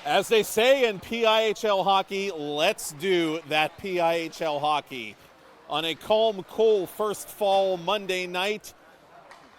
As they say in PIHL hockey, let's do that PIHL hockey. On a calm, cool first fall Monday night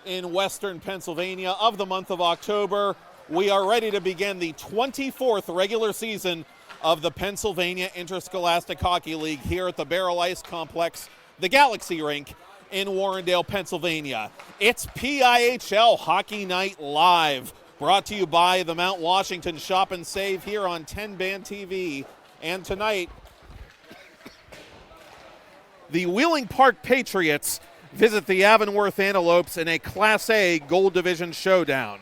in western Pennsylvania of the month of October, we are ready to begin the 24th regular season of the Pennsylvania Interscholastic Hockey League here at the Barrel Ice Complex, the Galaxy Rink in Warrendale, Pennsylvania. It's PIHL Hockey Night Live, brought to you by the Mount Washington Shop and Save here on 10 Band TV. And tonight, the Wheeling Park Patriots visit the Avonworth Antelopes in a Class A Gold Division showdown.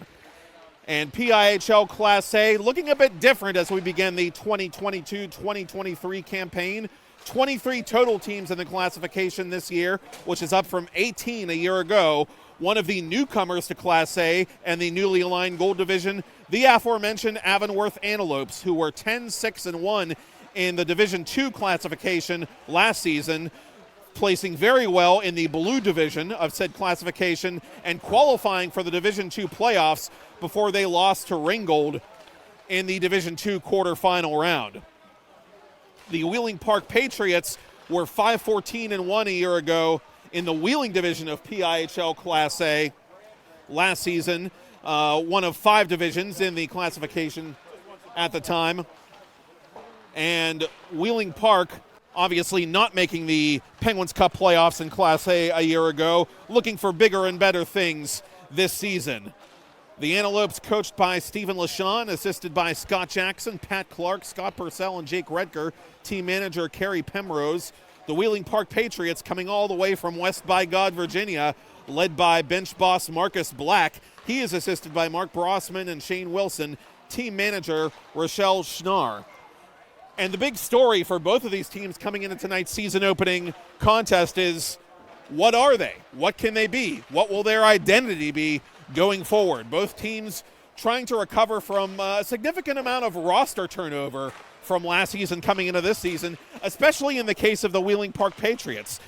And PIHL Class A looking a bit different as we begin the 2022-2023 campaign. 23 total teams in the classification this year, which is up from 18 a year ago. One of the newcomers to Class A and the newly aligned Gold Division, the aforementioned Avonworth Antelopes, who were 10-6-1 in the Division II classification last season, placing very well in the Blue Division of said classification and qualifying for the Division II playoffs before they lost to Ringgold in the Division II quarterfinal round. The Wheeling Park Patriots were 5-14-1 a year ago in the Wheeling Division of PIHL Class A last season, one of 5 divisions in the classification at the time. And Wheeling Park obviously not making the Penguins Cup playoffs in Class A year ago, looking for bigger and better things this season. The Antelopes, coached by Stephen LaShawn, assisted by Scott Jackson, Pat Clark, Scott Purcell, and Jake Redker, team manager Kerry Pemrose. The Wheeling Park Patriots coming all the way from West by God, Virginia, led by bench boss Marcus Black. He is assisted by Mark Brossman and Shane Wilson, team manager Rochelle Schnarr. And the big story for both of these teams coming into tonight's season opening contest is, what are they? What can they be? What will their identity be going forward? Both teams trying to recover from a significant amount of roster turnover from last season coming into this season, especially in the case of the Wheeling Park Patriots.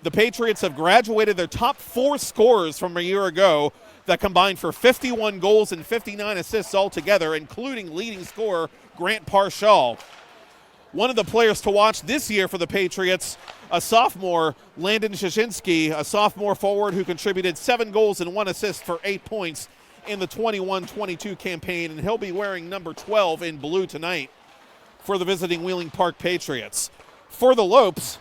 The Patriots have graduated their top 4 scorers from a year ago that combined for 51 goals and 59 assists altogether, including leading scorer Grant Parshall. One of the players to watch this year for the Patriots, a sophomore, Landon Shashinsky, a sophomore forward who contributed 7 goals and 1 assist for 8 points in the 21-22 campaign, and he'll be wearing number 12 in blue tonight for the visiting Wheeling Park Patriots. For the Lopes,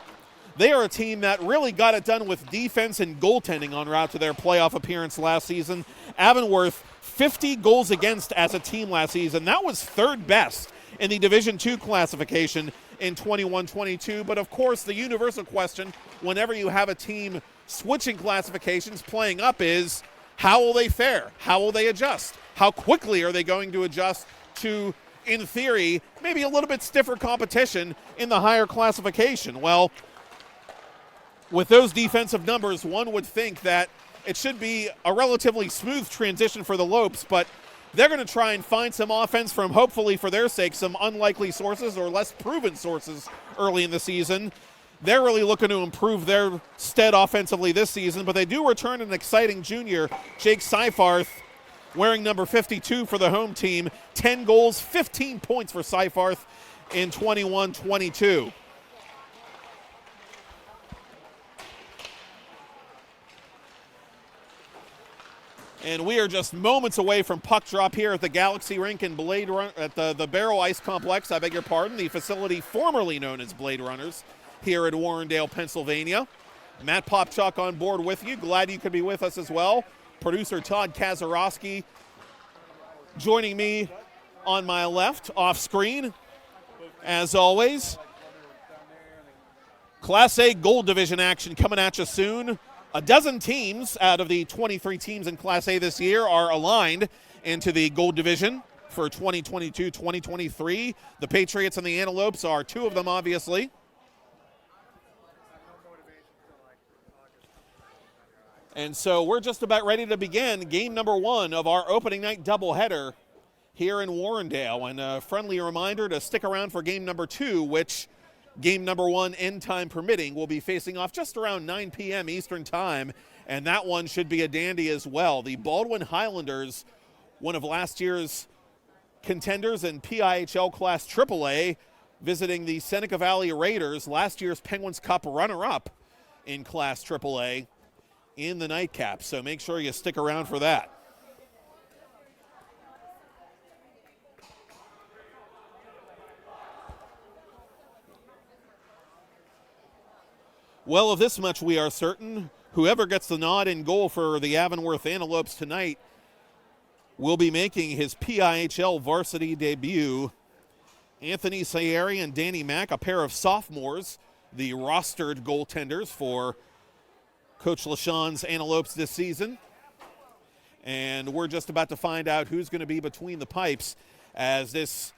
they are a team that really got it done with defense and goaltending en route to their playoff appearance last season. Avonworth, 50 goals against as a team last season. That was 3rd best in the Division II classification in 21-22. But of course, the universal question whenever you have a team switching classifications, playing up, is how will they fare? How will they adjust? How quickly are they going to adjust to, in theory, maybe a little bit stiffer competition in the higher classification? Well, with those defensive numbers, one would think that it should be a relatively smooth transition for the Lopes, but they're going to try and find some offense from, hopefully for their sake, some unlikely sources or less proven sources early in the season. They're really looking to improve their stead offensively this season, but they do return an exciting junior, Jake Seifarth, wearing number 52 for the home team. 10 goals, 15 points for Seifarth in 21-22. And we are just moments away from puck drop here at the Galaxy Rink in Blade Run at the Barrel Ice Complex. I beg your pardon, the facility formerly known as Blade Runners here in Warrendale, Pennsylvania. Matt Popchuk on board with you. Glad you could be with us as well. Producer Todd Kazarowski joining me on my left, off screen, as always. Class A Gold Division action coming at you soon. A dozen teams out of the 23 teams in Class A this year are aligned into the Gold Division for 2022-2023. The Patriots and the Antelopes are 2 of them, obviously. And so we're just about ready to begin game number 1 of our opening night doubleheader here in Warrendale. And a friendly reminder to stick around for game number 2, which game number 1, end time permitting, will be facing off just around 9 p.m. Eastern time, and that one should be a dandy as well. The Baldwin Highlanders, one of last year's contenders in PIHL Class AAA visiting the Seneca Valley Raiders, last year's Penguins Cup runner-up in Class AAA in the nightcap. So make sure you stick around for that. Well, of this much we are certain. Whoever gets the nod in goal for the Avonworth Antelopes tonight will be making his PIHL varsity debut. Anthony Sayeri and Danny Mack, a pair of sophomores, the rostered goaltenders for Coach LaShawn's Antelopes this season. And we're just about to find out who's going to be between the pipes as this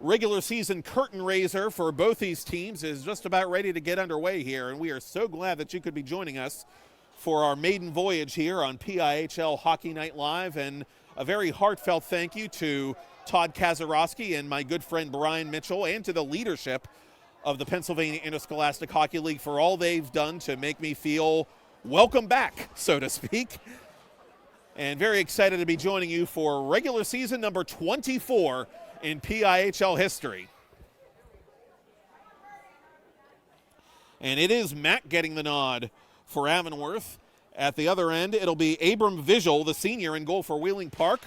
regular season curtain raiser for both these teams is just about ready to get underway here. And we are so glad that you could be joining us for our maiden voyage here on PIHL Hockey Night Live. And a very heartfelt thank you to Todd Kazarowski and my good friend Brian Mitchell, and to the leadership of the Pennsylvania Interscholastic Hockey League for all they've done to make me feel welcome back, so to speak. And very excited to be joining you for regular season number 24 in PIHL history. And it is Matt getting the nod for Avonworth. At the other end, it'll be Abram Vigil, the senior, in goal for Wheeling Park.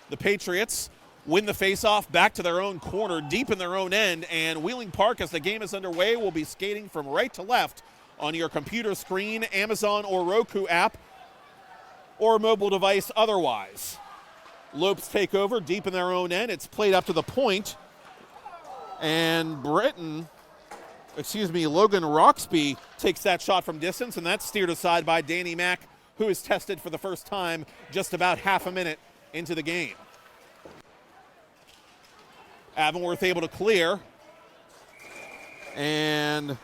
The Patriots win the faceoff back to their own corner, deep in their own end, and Wheeling Park, as the game is underway, will be skating from right to left on your computer screen, Amazon or Roku app, or mobile device otherwise. Lopes take over deep in their own end. It's played up to the point, and Logan Roxby takes that shot from distance, and that's steered aside by Danny Mack, who is tested for the first time just about half a minute into the game. Avonworth able to clear, and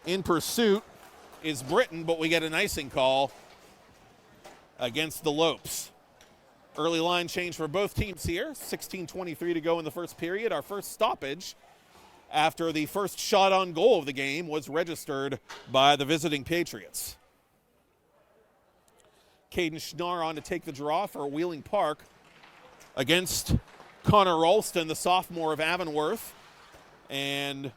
in pursuit is Britton, but we get an icing call against the Lopes. Early line change for both teams here. 16:23 to go in the first period. Our first stoppage after the first shot on goal of the game was registered by the visiting Patriots. Caden Schnarr on to take the draw for Wheeling Park against Connor Ralston, the sophomore of Avonworth. And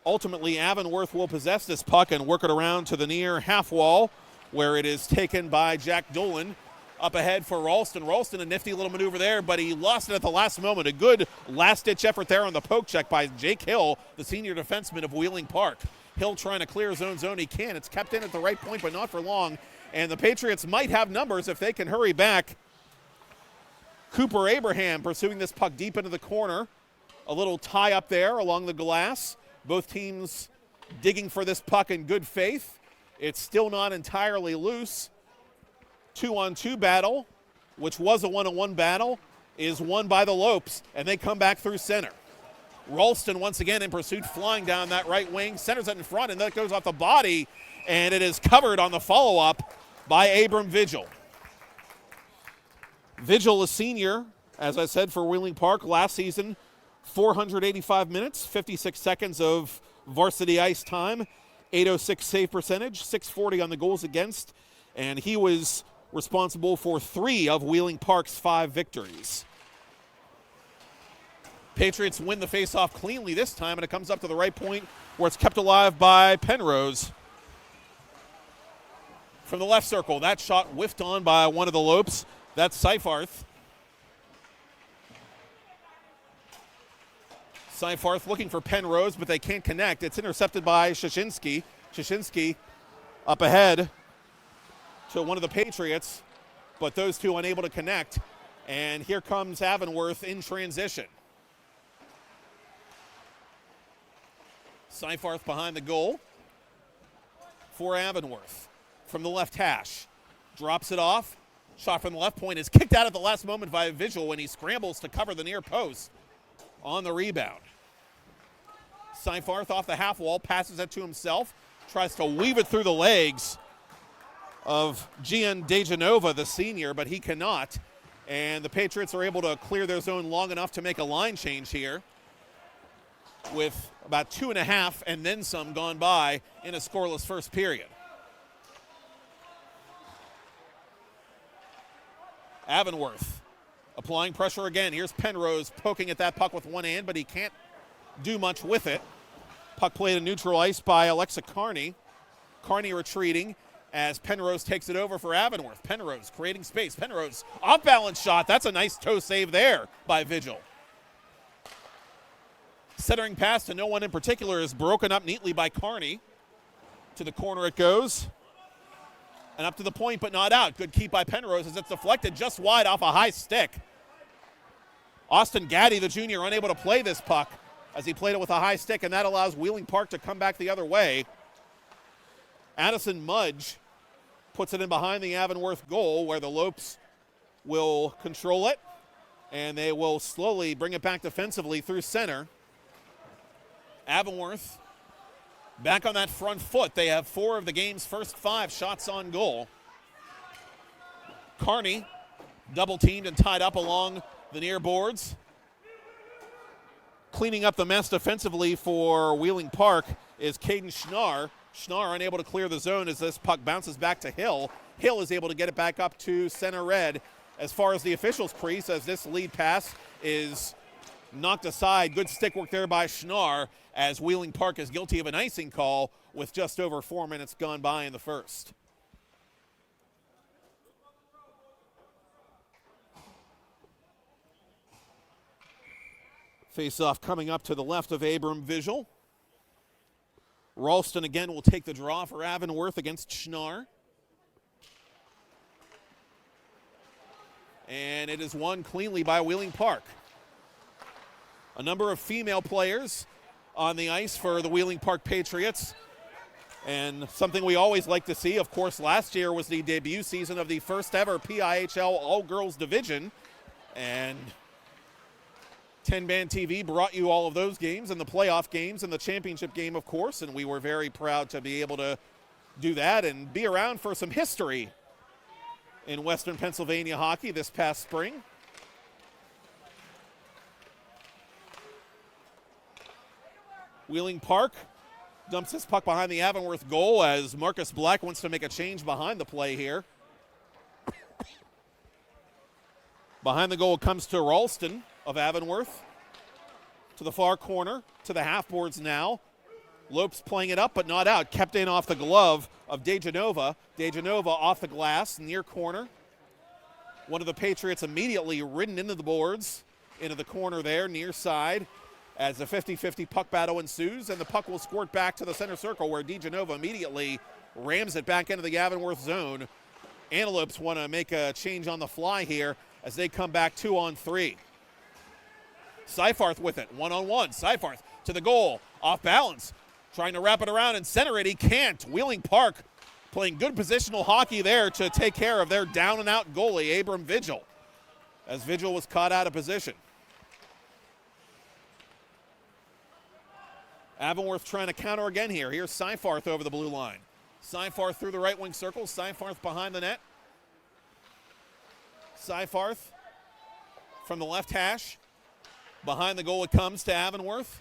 ultimately, Avonworth will possess this puck and work it around to the near half wall, where it is taken by Jack Dolan. Up ahead for Ralston. Ralston, a nifty little maneuver there, but he lost it at the last moment. A good last-ditch effort there on the poke check by Jake Hill, the senior defenseman of Wheeling Park. Hill trying to clear his own zone. He can. It's kept in at the right point, but not for long. And the Patriots might have numbers if they can hurry back. Cooper Abraham pursuing this puck deep into the corner. A little tie up there along the glass. Both teams digging for this puck in good faith. It's still not entirely loose. 2-on-2 battle, which was a 1-on-1 battle, is won by the Lopes, and they come back through center. Ralston once again in pursuit, flying down that right wing, centers it in front, and that goes off the body, and it is covered on the follow-up by Abram Vigil. Vigil, a senior, as I said, for Wheeling Park last season, 485 minutes, 56 seconds of varsity ice time, 806 save percentage, 640 on the goals against, and he was responsible for 3 of Wheeling Park's 5 victories. Patriots win the faceoff cleanly this time, and it comes up to the right point where it's kept alive by Penrose. From the left circle, that shot whiffed on by one of the Lopes. That's Seifarth. Seifarth looking for Penrose, but they can't connect. It's intercepted by Shashinsky. Shashinsky up ahead to one of the Patriots, but those two unable to connect. And here comes Avonworth in transition. Seifarth behind the goal for Avonworth. From the left hash, drops it off. Shot from the left point is kicked out at the last moment by Vigil when he scrambles to cover the near post on the rebound. Seifarth off the half wall, passes it to himself, tries to weave it through the legs of Gian DeGenova, the senior, but he cannot. And the Patriots are able to clear their zone long enough to make a line change here, with about 2.5 and then some gone by in a scoreless first period. Avonworth Applying pressure again. Here's Penrose poking at that puck with one hand, but he can't do much with it. Puck played in neutral ice by Alexa Carney. Carney retreating as Penrose takes it over for Avonworth. Penrose creating space. Penrose off-balance shot. That's a nice toe save there by Vigil. Centering pass to no one in particular is broken up neatly by Carney. To the corner it goes. And up to the point, but not out. Good keep by Penrose as it's deflected just wide off a high stick. Austin Gaddy, the junior, unable to play this puck as he played it with a high stick, and that allows Wheeling Park to come back the other way. Addison Mudge puts it in behind the Avonworth goal where the Lopes will control it, and they will slowly bring it back defensively through center. Avonworth back on that front foot. They have 4 of the game's first 5 shots on goal. Carney double-teamed and tied up along the near boards. Cleaning up the mess defensively for Wheeling Park is Caden Schnarr. Schnarr unable to clear the zone as this puck bounces back to Hill. Hill is able to get it back up to center red. As far as the officials' crease, as this lead pass is knocked aside. Good stick work there by Schnarr as Wheeling Park is guilty of an icing call with just over 4 minutes gone by in the first. Face-off coming up to the left of Abram Vigil. Ralston again will take the draw for Avonworth against Schnarr. And it is won cleanly by Wheeling Park. A number of female players on the ice for the Wheeling Park Patriots. And something we always like to see, of course, last year was the debut season of the first ever PIHL All-Girls Division. And 10-Band TV brought you all of those games and the playoff games and the championship game, of course, and we were very proud to be able to do that and be around for some history in Western Pennsylvania hockey this past spring. Wheeling Park dumps his puck behind the Avonworth goal as Marcus Black wants to make a change behind the play here. Behind the goal comes to Ralston of Avonworth. To the far corner, to the half boards now. Lopes playing it up, but not out. Kept in off the glove of DeGenova. DeGenova off the glass, near corner. One of the Patriots immediately ridden into the boards, into the corner there, near side, as the 50-50 puck battle ensues, and the puck will squirt back to the center circle where DeGenova immediately rams it back into the Avonworth zone. Antelopes want to make a change on the fly here as they come back 2-on-3. Seifarth with it, 1-on-1. Seifarth to the goal, off balance, trying to wrap it around and center it. He can't. Wheeling Park playing good positional hockey there to take care of their down-and-out goalie, Abram Vigil, as Vigil was caught out of position. Avonworth trying to counter again here. Here's Seifarth over the blue line. Seifarth through the right wing circle. Seifarth behind the net. Seifarth from the left hash. Behind the goal it comes to Avonworth.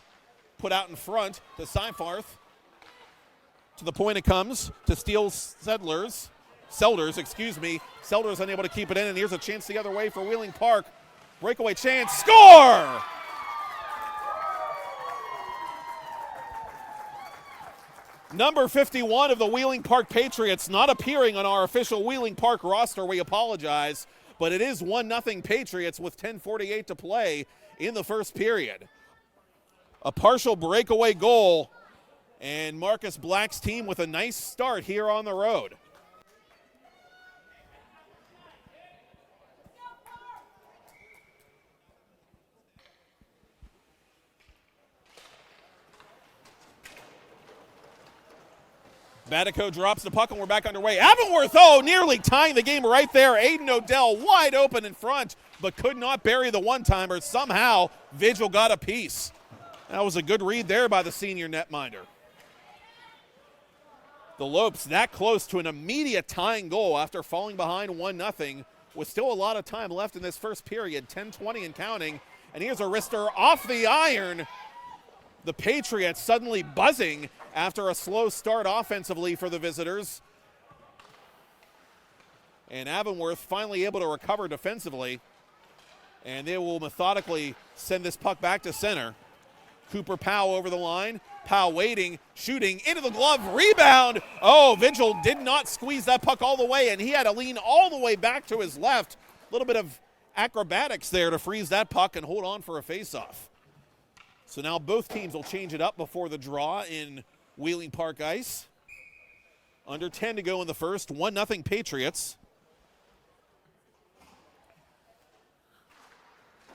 Put out in front to Seifarth. To the point it comes to Steele Selders, excuse me. Selders unable to keep it in, and here's a chance the other way for Wheeling Park. Breakaway chance. Score! Number 51 of the Wheeling Park Patriots not appearing on our official Wheeling Park roster. We apologize, but it is 1-0 Patriots with 10:48 to play in the first period. A partial breakaway goal, and Marcus Black's team with a nice start here on the road. Batico drops the puck and we're back underway. Avonworth, nearly tying the game right there. Aiden Odell wide open in front, but could not bury the one-timer. Somehow, Vigil got a piece. That was a good read there by the senior netminder. The Lopes that close to an immediate tying goal after falling behind 1-0 with still a lot of time left in this first period, 10:20 and counting. And here's a wrister off the iron. The Patriots suddenly buzzing after a slow start offensively for the visitors. And Avonworth finally able to recover defensively. And they will methodically send this puck back to center. Cooper Powell over the line. Powell waiting, shooting, into the glove, rebound. Oh, Vigil did not squeeze that puck all the way, and he had to lean all the way back to his left. A little bit of acrobatics there to freeze that puck and hold on for a faceoff. So now both teams will change it up before the draw in Wheeling Park Ice. Under 10 to go in the first, 1-0 Patriots.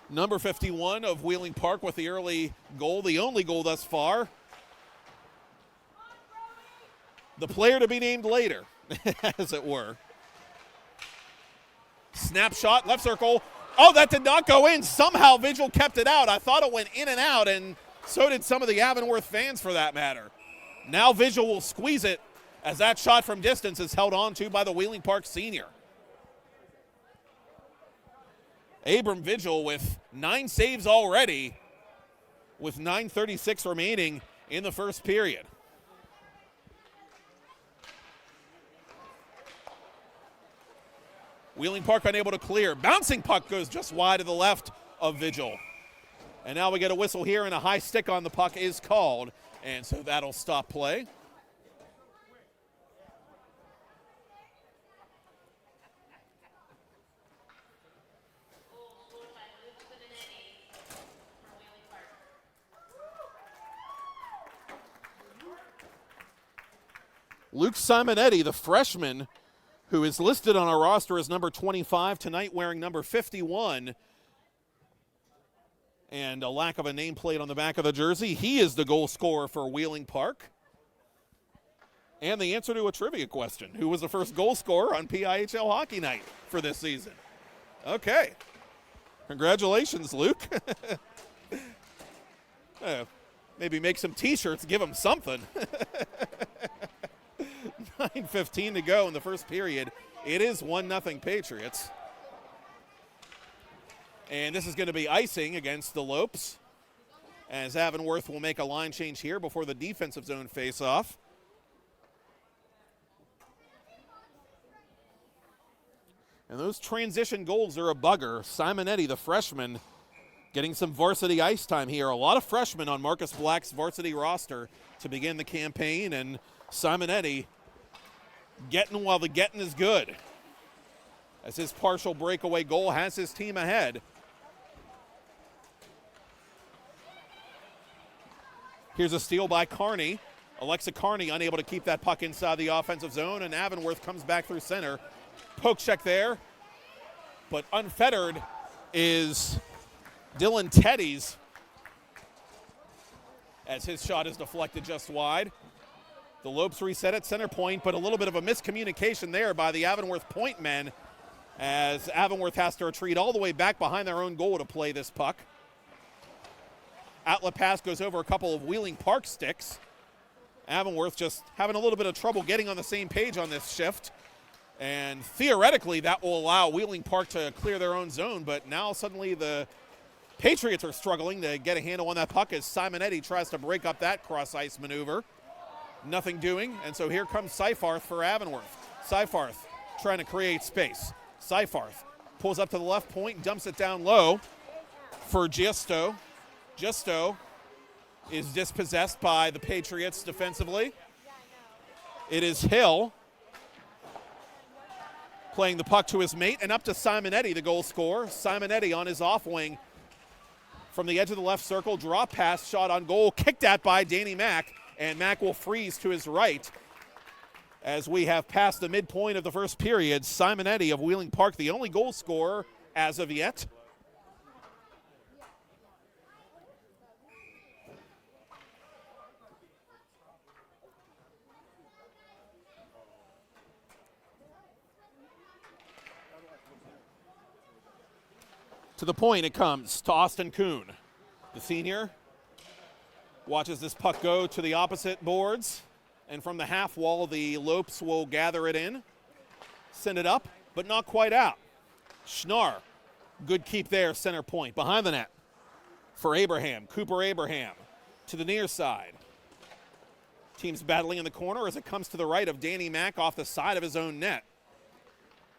Number 51 of Wheeling Park with the early goal, the only goal thus far. The player to be named later, as it were. Snapshot, left circle. Oh, that did not go in. Somehow Vigil kept it out. I thought it went in and out, and so did some of the Avonworth fans for that matter. Now Vigil will squeeze it as that shot from distance is held on to by the Wheeling Park senior. Abram Vigil with 9 saves already with 9:36 remaining in the first period. Wheeling Park unable to clear. Bouncing puck goes just wide to the left of Vigil. And now we get a whistle here, and a high stick on the puck is called. And so that'll stop play. Luke Simonetti, the freshman, who is listed on our roster as number 25, tonight wearing number 51. And a lack of a nameplate on the back of the jersey. He is the goal scorer for Wheeling Park. And the answer to a trivia question. Who was the first goal scorer on PIHL Hockey Night for this season? Okay. Congratulations, Luke. Maybe make some t-shirts, give them something. 9:15 to go in the first period. It is 1-0 Patriots. And this is going to be icing against the Lopes, as Avonworth will make a line change here before the defensive zone face-off. And those transition goals are a bugger. Simonetti, the freshman, getting some varsity ice time here. A lot of freshmen on Marcus Black's varsity roster to begin the campaign, and Simonetti getting while the getting is good, as his partial breakaway goal has his team ahead. Here's a steal by Carney. Alexa Carney unable to keep that puck inside the offensive zone, and Avonworth comes back through center. Poke check there, but unfettered is Dylan Teddy's, as his shot is deflected just wide. The Lopes reset at center point, but a little bit of a miscommunication there by the Avonworth point men, as Avonworth has to retreat all the way back behind their own goal to play this puck. Outlet pass goes over a couple of Wheeling Park sticks. Avonworth just having a little bit of trouble getting on the same page on this shift. And theoretically, that will allow Wheeling Park to clear their own zone, but now suddenly the Patriots are struggling to get a handle on that puck as Simonetti tries to break up that cross-ice maneuver. Nothing doing, and so here comes Seifarth for Avonworth. Seifarth trying to create space. Seifarth pulls up to the left point, dumps it down low for Giusto. Giusto is dispossessed by the Patriots defensively. It is Hill playing the puck to his mate, and up to Simonetti, the goal scorer. Simonetti on his off wing from the edge of the left circle, drop pass, shot on goal, kicked at by Danny Mack. And Mack will freeze to his right as we have passed the midpoint of the first period. Simonetti of Wheeling Park, the only goal scorer as of yet. To the point it comes to Austin Kuhn, the senior. Watches this puck go to the opposite boards, and from the half wall, the Lopes will gather it in, send it up, but not quite out. Schnarr, good keep there, center point, behind the net for Abraham, Cooper Abraham, to the near side. Teams battling in the corner as it comes to the right of Danny Mack off the side of his own net.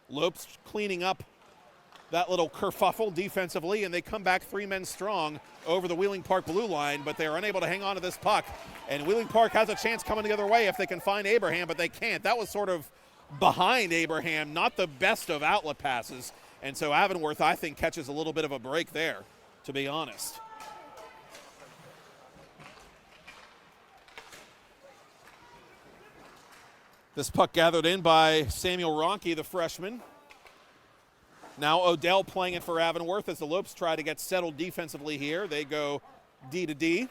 Lopes cleaning up that little kerfuffle defensively, and they come back 3 men strong over the Wheeling Park blue line, but they're unable to hang on to this puck. And Wheeling Park has a chance coming the other way if they can find Abraham, but they can't. That was sort of behind Abraham, not the best of outlet passes. And so Avonworth, I think, catches a little bit of a break there, to be honest. This puck gathered in by Samuel Ronke, the freshman. Now Odell playing it for Avonworth as the Lopes try to get settled defensively here. They go D to D.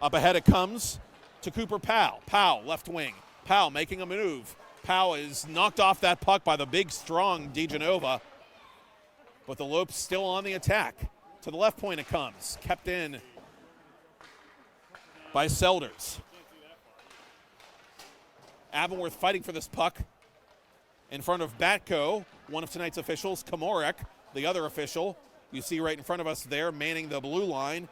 Up ahead it comes to Cooper Powell. Powell, left wing. Powell making a move. Powell is knocked off that puck by the big, strong DeGenova. But the Lopes still on the attack. To the left point it comes. Kept in by Selders. Avonworth fighting for this puck in front of Batko, one of tonight's officials. Komorek, the other official. You see right in front of us there, manning the blue line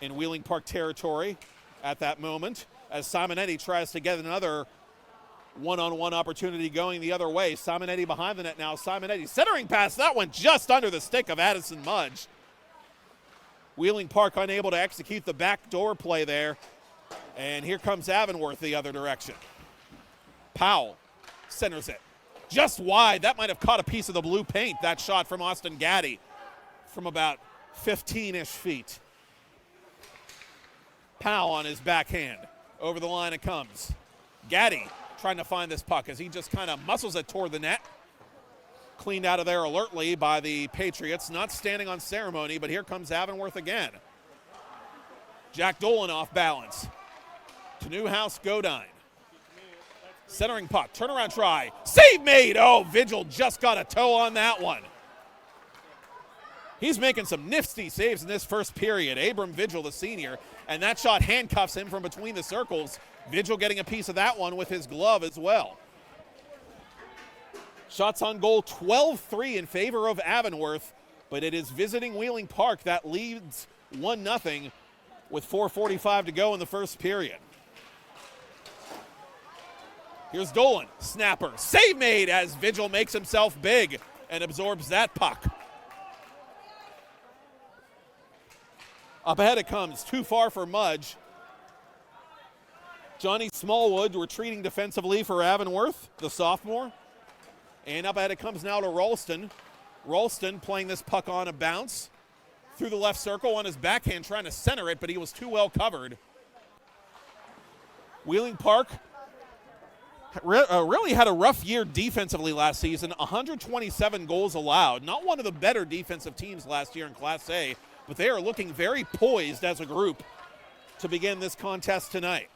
in Wheeling Park territory at that moment, as Simonetti tries to get another one-on-one opportunity going the other way. Simonetti behind the net now. Simonetti centering pass. That went just under the stick of Addison Mudge. Wheeling Park unable to execute the backdoor play there. And here comes Avonworth the other direction. Powell centers it. Just wide. That might have caught a piece of the blue paint, that shot from Austin Gaddy from about 15-ish feet. Powell on his backhand. Over the line it comes. Gaddy trying to find this puck as he just kind of muscles it toward the net. Cleaned out of there alertly by the Patriots. Not standing on ceremony, but here comes Avonworth again. Jack Dolan off balance. To Newhouse Godine. Centering puck, turnaround try, save made. Oh, Vigil just got a toe on that one. He's making some nifty saves in this first period. Abram Vigil, the senior, and that shot handcuffs him from between the circles. Vigil getting a piece of that one with his glove as well. Shots on goal, 12-3 in favor of Avonworth, but it is visiting Wheeling Park that leads 1-0 with 4:45 to go in the first period. Here's Dolan, snapper, save made as Vigil makes himself big and absorbs that puck. Up ahead it comes, too far for Mudge. Johnny Smallwood retreating defensively for Avonworth, the sophomore. And up ahead it comes now to Ralston. Ralston playing this puck on a bounce through the left circle on his backhand, trying to center it, but he was too well covered. Wheeling Park really had a rough year defensively last season. 127 goals allowed. Not one of the better defensive teams last year in Class A, but they are looking very poised as a group to begin this contest tonight.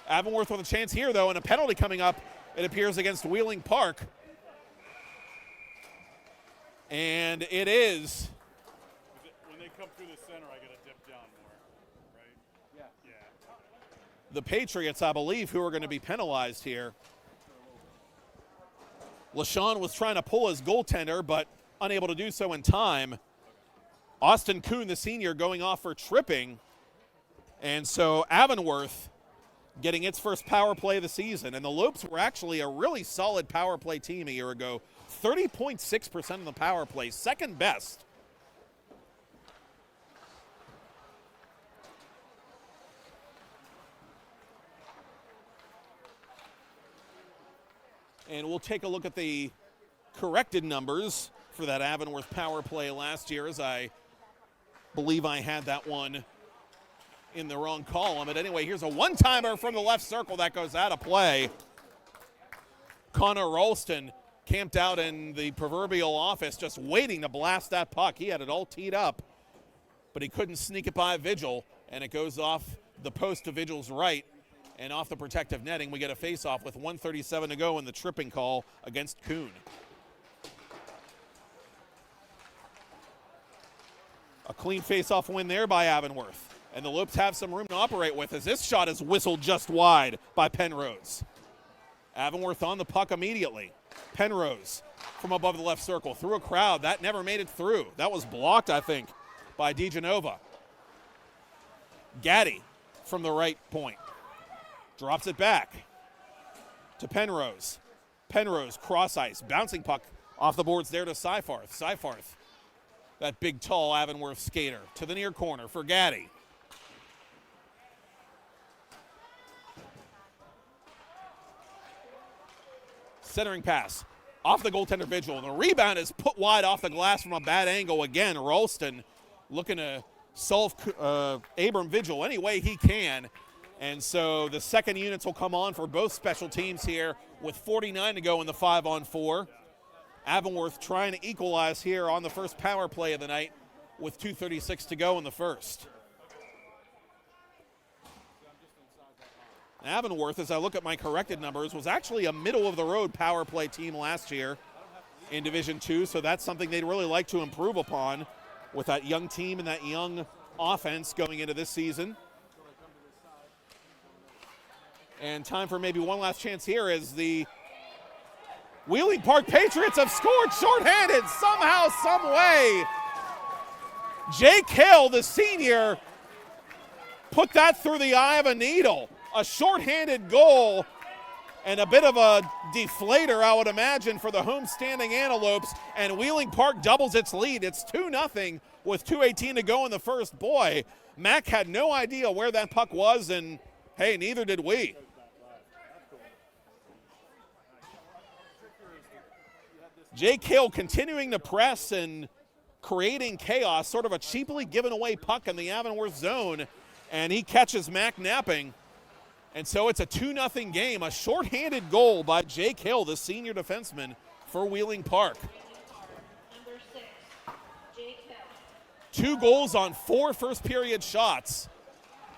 Avonworth with a chance here, though, and a penalty coming up, it appears, against Wheeling Park. And it is. When they come through the center, I got to dip down more, right? Yeah. The Patriots, I believe, who are going to be penalized here. LaShawn was trying to pull his goaltender, but unable to do so in time. Austin Kuhn, the senior, going off for tripping. And so Avonworth getting its first power play of the season. And the Lopes were actually a really solid power play team a year ago. 30.6% of the power play, second best. And we'll take a look at the corrected numbers for that Avonworth power play last year, as I believe I had that one in the wrong column. But anyway, here's a one-timer from the left circle that goes out of play. Connor Ralston camped out in the proverbial office just waiting to blast that puck. He had it all teed up, but he couldn't sneak it by Vigil, and it goes off the post to Vigil's right and off the protective netting. We get a face-off with 1:37 to go in the tripping call against Kuhn. A clean face-off win there by Avonworth. And the Lopes have some room to operate with as this shot is whistled just wide by Penrose. Avonworth on the puck immediately. Penrose from above the left circle through a crowd. That never made it through. That was blocked, I think, by DeGenova. Gaddy from the right point. Drops it back. to Penrose. Penrose, cross ice, bouncing puck off the boards there to Seifarth. Seifarth, that big, tall Avonworth skater, to the near corner for Gaddy. Centering pass off the goaltender Vigil. The rebound is put wide off the glass from a bad angle again. Ralston looking to solve Abram Vigil any way he can. And so the second units will come on for both special teams here with 49 to go in the 5-on-4. Avonworth trying to equalize here on the first power play of the night with 2:36 to go in the first. Avonworth, as I look at my corrected numbers, was actually a middle-of-the-road power play team last year in Division II, so that's something they'd really like to improve upon with that young team and that young offense going into this season. And time for maybe one last chance here as the Wheeling Park Patriots have scored shorthanded somehow, some way. Jake Hill, the senior, put that through the eye of a needle. A shorthanded goal and a bit of a deflator, I would imagine, for the homestanding Antelopes, and Wheeling Park doubles its lead. It's 2-0 with 2:18 to go in the first. Boy, Mac had no idea where that puck was, and hey, neither did we. Jake Hill continuing to press and creating chaos, sort of a cheaply given away puck in the Avonworth zone, and he catches Mac napping. And so it's a 2-0 game, a shorthanded goal by Jake Hill, the senior defenseman for Wheeling Park. Number 6, Jake Hill. 2 goals on 4 first-period shots.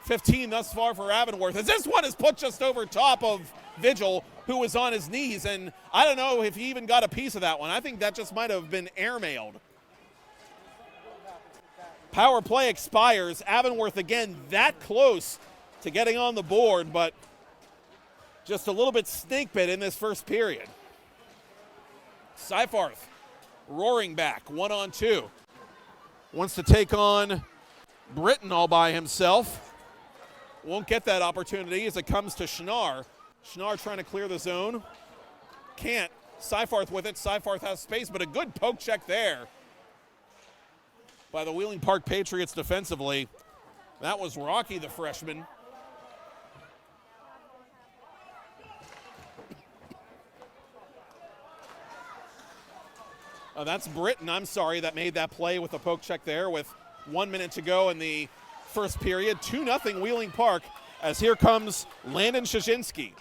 15 thus far for Avonworth, as this one is put just over top of Vigil, who was on his knees, and I don't know if he even got a piece of that one. I think that just might have been airmailed. Power play expires. Avonworth again that close to getting on the board, but just a little bit snake bit in this first period. Seifarth roaring back, 1-on-2. Wants to take on Britton all by himself. Won't get that opportunity as it comes to Schnarr. Schnarr trying to clear the zone. Can't. Seifarth with it. Seifarth has space, but a good poke check there by the Wheeling Park Patriots defensively. That was Rocky, the freshman. That's Britton, I'm sorry, that made that play with a poke check there with 1 minute to go in the first period. 2-0 Wheeling Park, as here comes Landon Shashinsky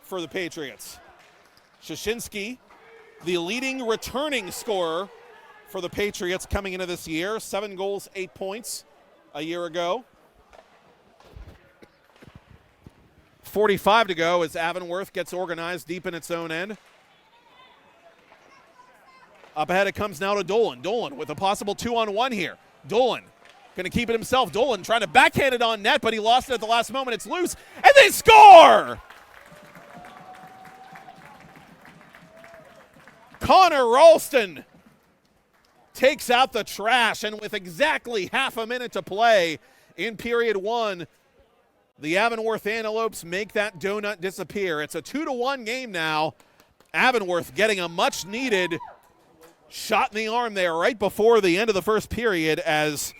for the Patriots. Shashinsky, the leading returning scorer for the Patriots coming into this year. 7 goals, 8 points a year ago. 45 to go as Avonworth gets organized deep in its own end. Up ahead it comes now to Dolan. Dolan with a possible 2-on-1 here. Dolan going to keep it himself. Dolan trying to backhand it on net, but he lost it at the last moment. It's loose, and they score! Connor Ralston takes out the trash, and with exactly half a minute to play in period 1, the Avonworth Antelopes make that donut disappear. It's a 2-1 game now. Avonworth getting a much-needed shot in the arm there right before the end of the first period as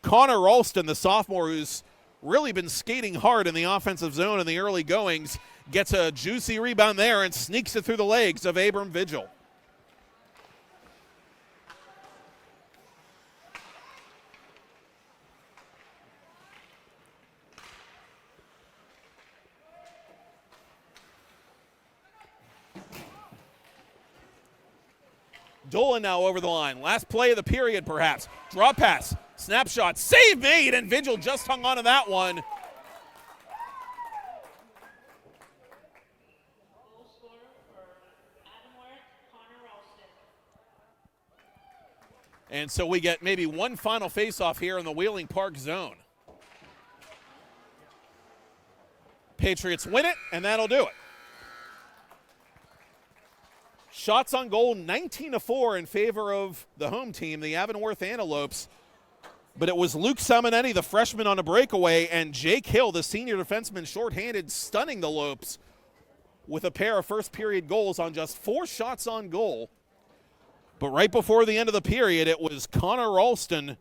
Connor Ralston, the sophomore who's really been skating hard in the offensive zone in the early goings, gets a juicy rebound there and sneaks it through the legs of Abram Vigil. Dolan now over the line. Last play of the period, perhaps. Draw pass, snapshot, save made, and Vigil just hung on to that one. Goal scorer for Avonworth, Connor Ralston. And so we get maybe one final face-off here in the Wheeling Park zone. Patriots win it, and that'll do it. Shots on goal, 19-4 in favor of the home team, the Avonworth Antelopes. But it was Luke Simonetti, the freshman, on a breakaway, and Jake Hill, the senior defenseman, shorthanded, stunning the Lopes with a pair of first period goals on just 4 shots on goal. But right before the end of the period, it was Connor Ralston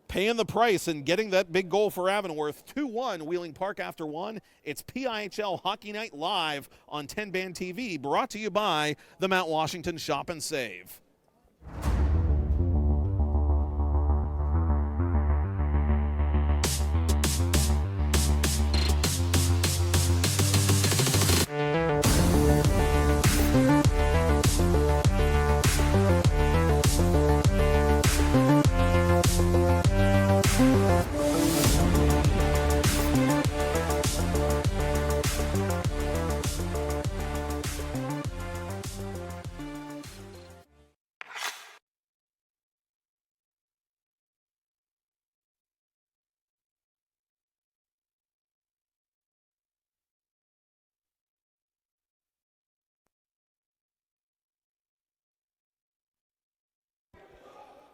paying the price and getting that big goal for Avonworth. 2-1 Wheeling Park after 1. It's PIHL Hockey Night Live on 10 Band TV, brought to you by the Mount Washington Shop and Save.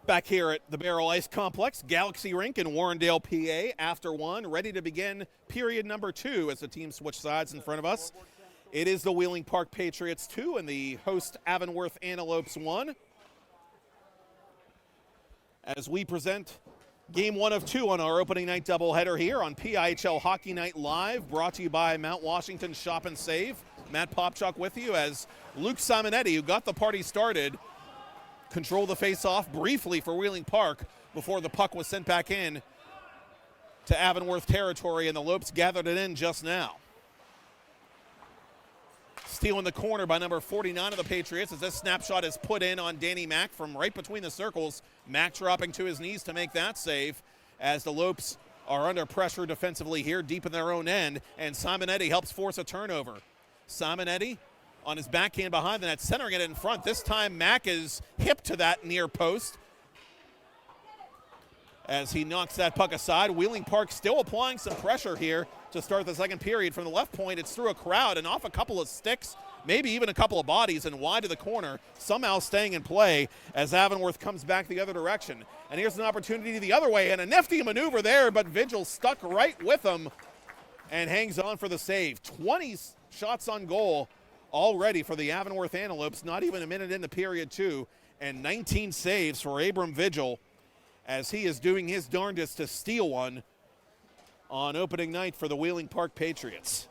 Back here at the Barrel Ice Complex, Galaxy Rink in Warrendale, PA, after 1, ready to begin period number 2 as the team switch sides in front of us. It is the Wheeling Park Patriots 2 and the host Avonworth Antelopes 1. As we present game 1 of 2 on our opening night doubleheader here on PIHL Hockey Night Live, brought to you by Mount Washington Shop and Save. Matt Popchuk with you as Luke Simonetti, who got the party started, control the face-off briefly for Wheeling Park before the puck was sent back in to Avonworth territory, and the Lopes gathered it in just now. Stealing the corner by number 49 of the Patriots as this snapshot is put in on Danny Mack from right between the circles. Mack dropping to his knees to make that save as the Lopes are under pressure defensively here deep in their own end, and Simonetti helps force a turnover. Simonetti on his backhand behind the net, centering it in front. This time Mack is hip to that near post as he knocks that puck aside. Wheeling Park still applying some pressure here to start the second period. From the left point, it's through a crowd and off a couple of sticks, maybe even a couple of bodies, and wide to the corner, somehow staying in play as Avonworth comes back the other direction. And here's an opportunity the other way, and a nifty maneuver there, but Vigil stuck right with him and hangs on for the save. 20 shots on goal already for the Avonworth Antelopes, not even a minute into period 2, and 19 saves for Abram Vigil as he is doing his darndest to steal one on opening night for the Wheeling Park Patriots.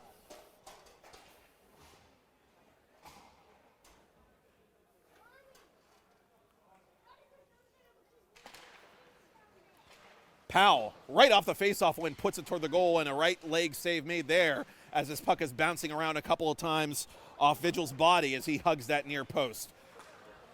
Powell, right off the faceoff win, puts it toward the goal, and a right leg save made there as this puck is bouncing around a couple of times off Vigil's body as he hugs that near post.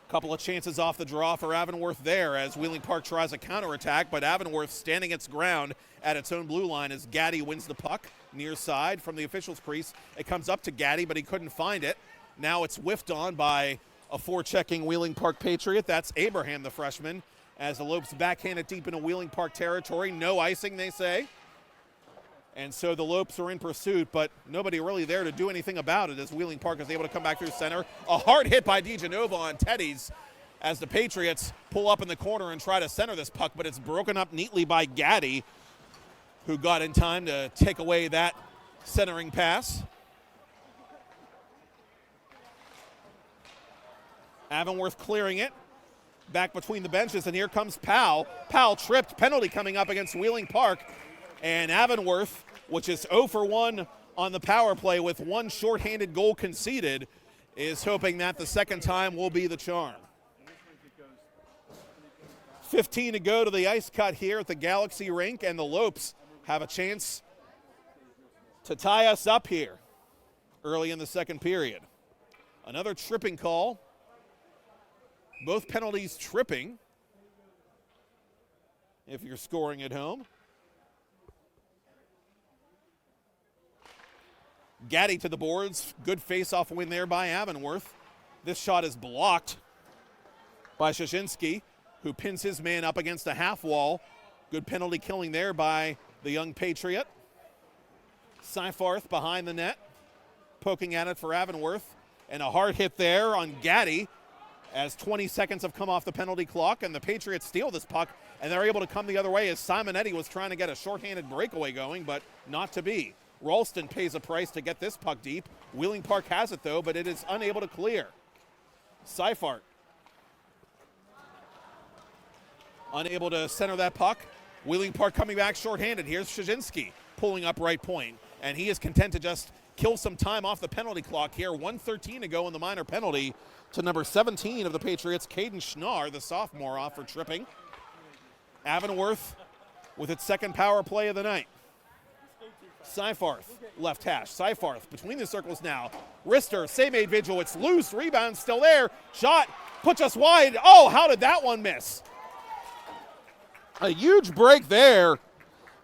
Couple of chances off the draw for Avonworth there as Wheeling Park tries a counterattack, but Avonworth standing its ground at its own blue line as Gaddy wins the puck near side from the official's crease. It comes up to Gaddy, but he couldn't find it. Now it's whiffed on by a forechecking Wheeling Park Patriot. That's Abraham, the freshman, as the Lopes backhand it deep into Wheeling Park territory. No icing, they say. And so the Lopes are in pursuit, but nobody really there to do anything about it as Wheeling Park is able to come back through center. A hard hit by DeGenova on Teddy's as the Patriots pull up in the corner and try to center this puck, but it's broken up neatly by Gaddy, who got in time to take away that centering pass. Avonworth clearing it. Back between the benches, and here comes Powell. Powell tripped, penalty coming up against Wheeling Park. And Avonworth, which is 0 for 1 on the power play with one shorthanded goal conceded, is hoping that the second time will be the charm. 15 to go to the ice cut here at the Galaxy Rink, and the Lopes have a chance to tie us up here early in the second period. Another tripping call. Both penalties tripping if you're scoring at home. Gaddy to the boards. Good face-off win there by Avonworth. This shot is blocked by Shashinsky, who pins his man up against the half wall. Good penalty killing there by the young Patriot. Seifarth behind the net, poking at it for Avonworth. And a hard hit there on Gaddy as 20 seconds have come off the penalty clock, and the Patriots steal this puck, and they're able to come the other way as Simonetti was trying to get a shorthanded breakaway going, but not to be. Ralston pays a price to get this puck deep. Wheeling Park has it though, but it is unable to clear. Seifert unable to center that puck. Wheeling Park coming back shorthanded. Here's Szynski pulling up right point, and he is content to just kill some time off the penalty clock here. 1:13 to go in the minor penalty to number 17 of the Patriots, Caden Schnarr, the sophomore, off for tripping. Avonworth with its second power play of the night. Seifarth, left hash. Seifarth between the circles now. Rister, same-made vigil. It's loose. Rebound still there. Shot puts us wide. Oh, how did that one miss? A huge break there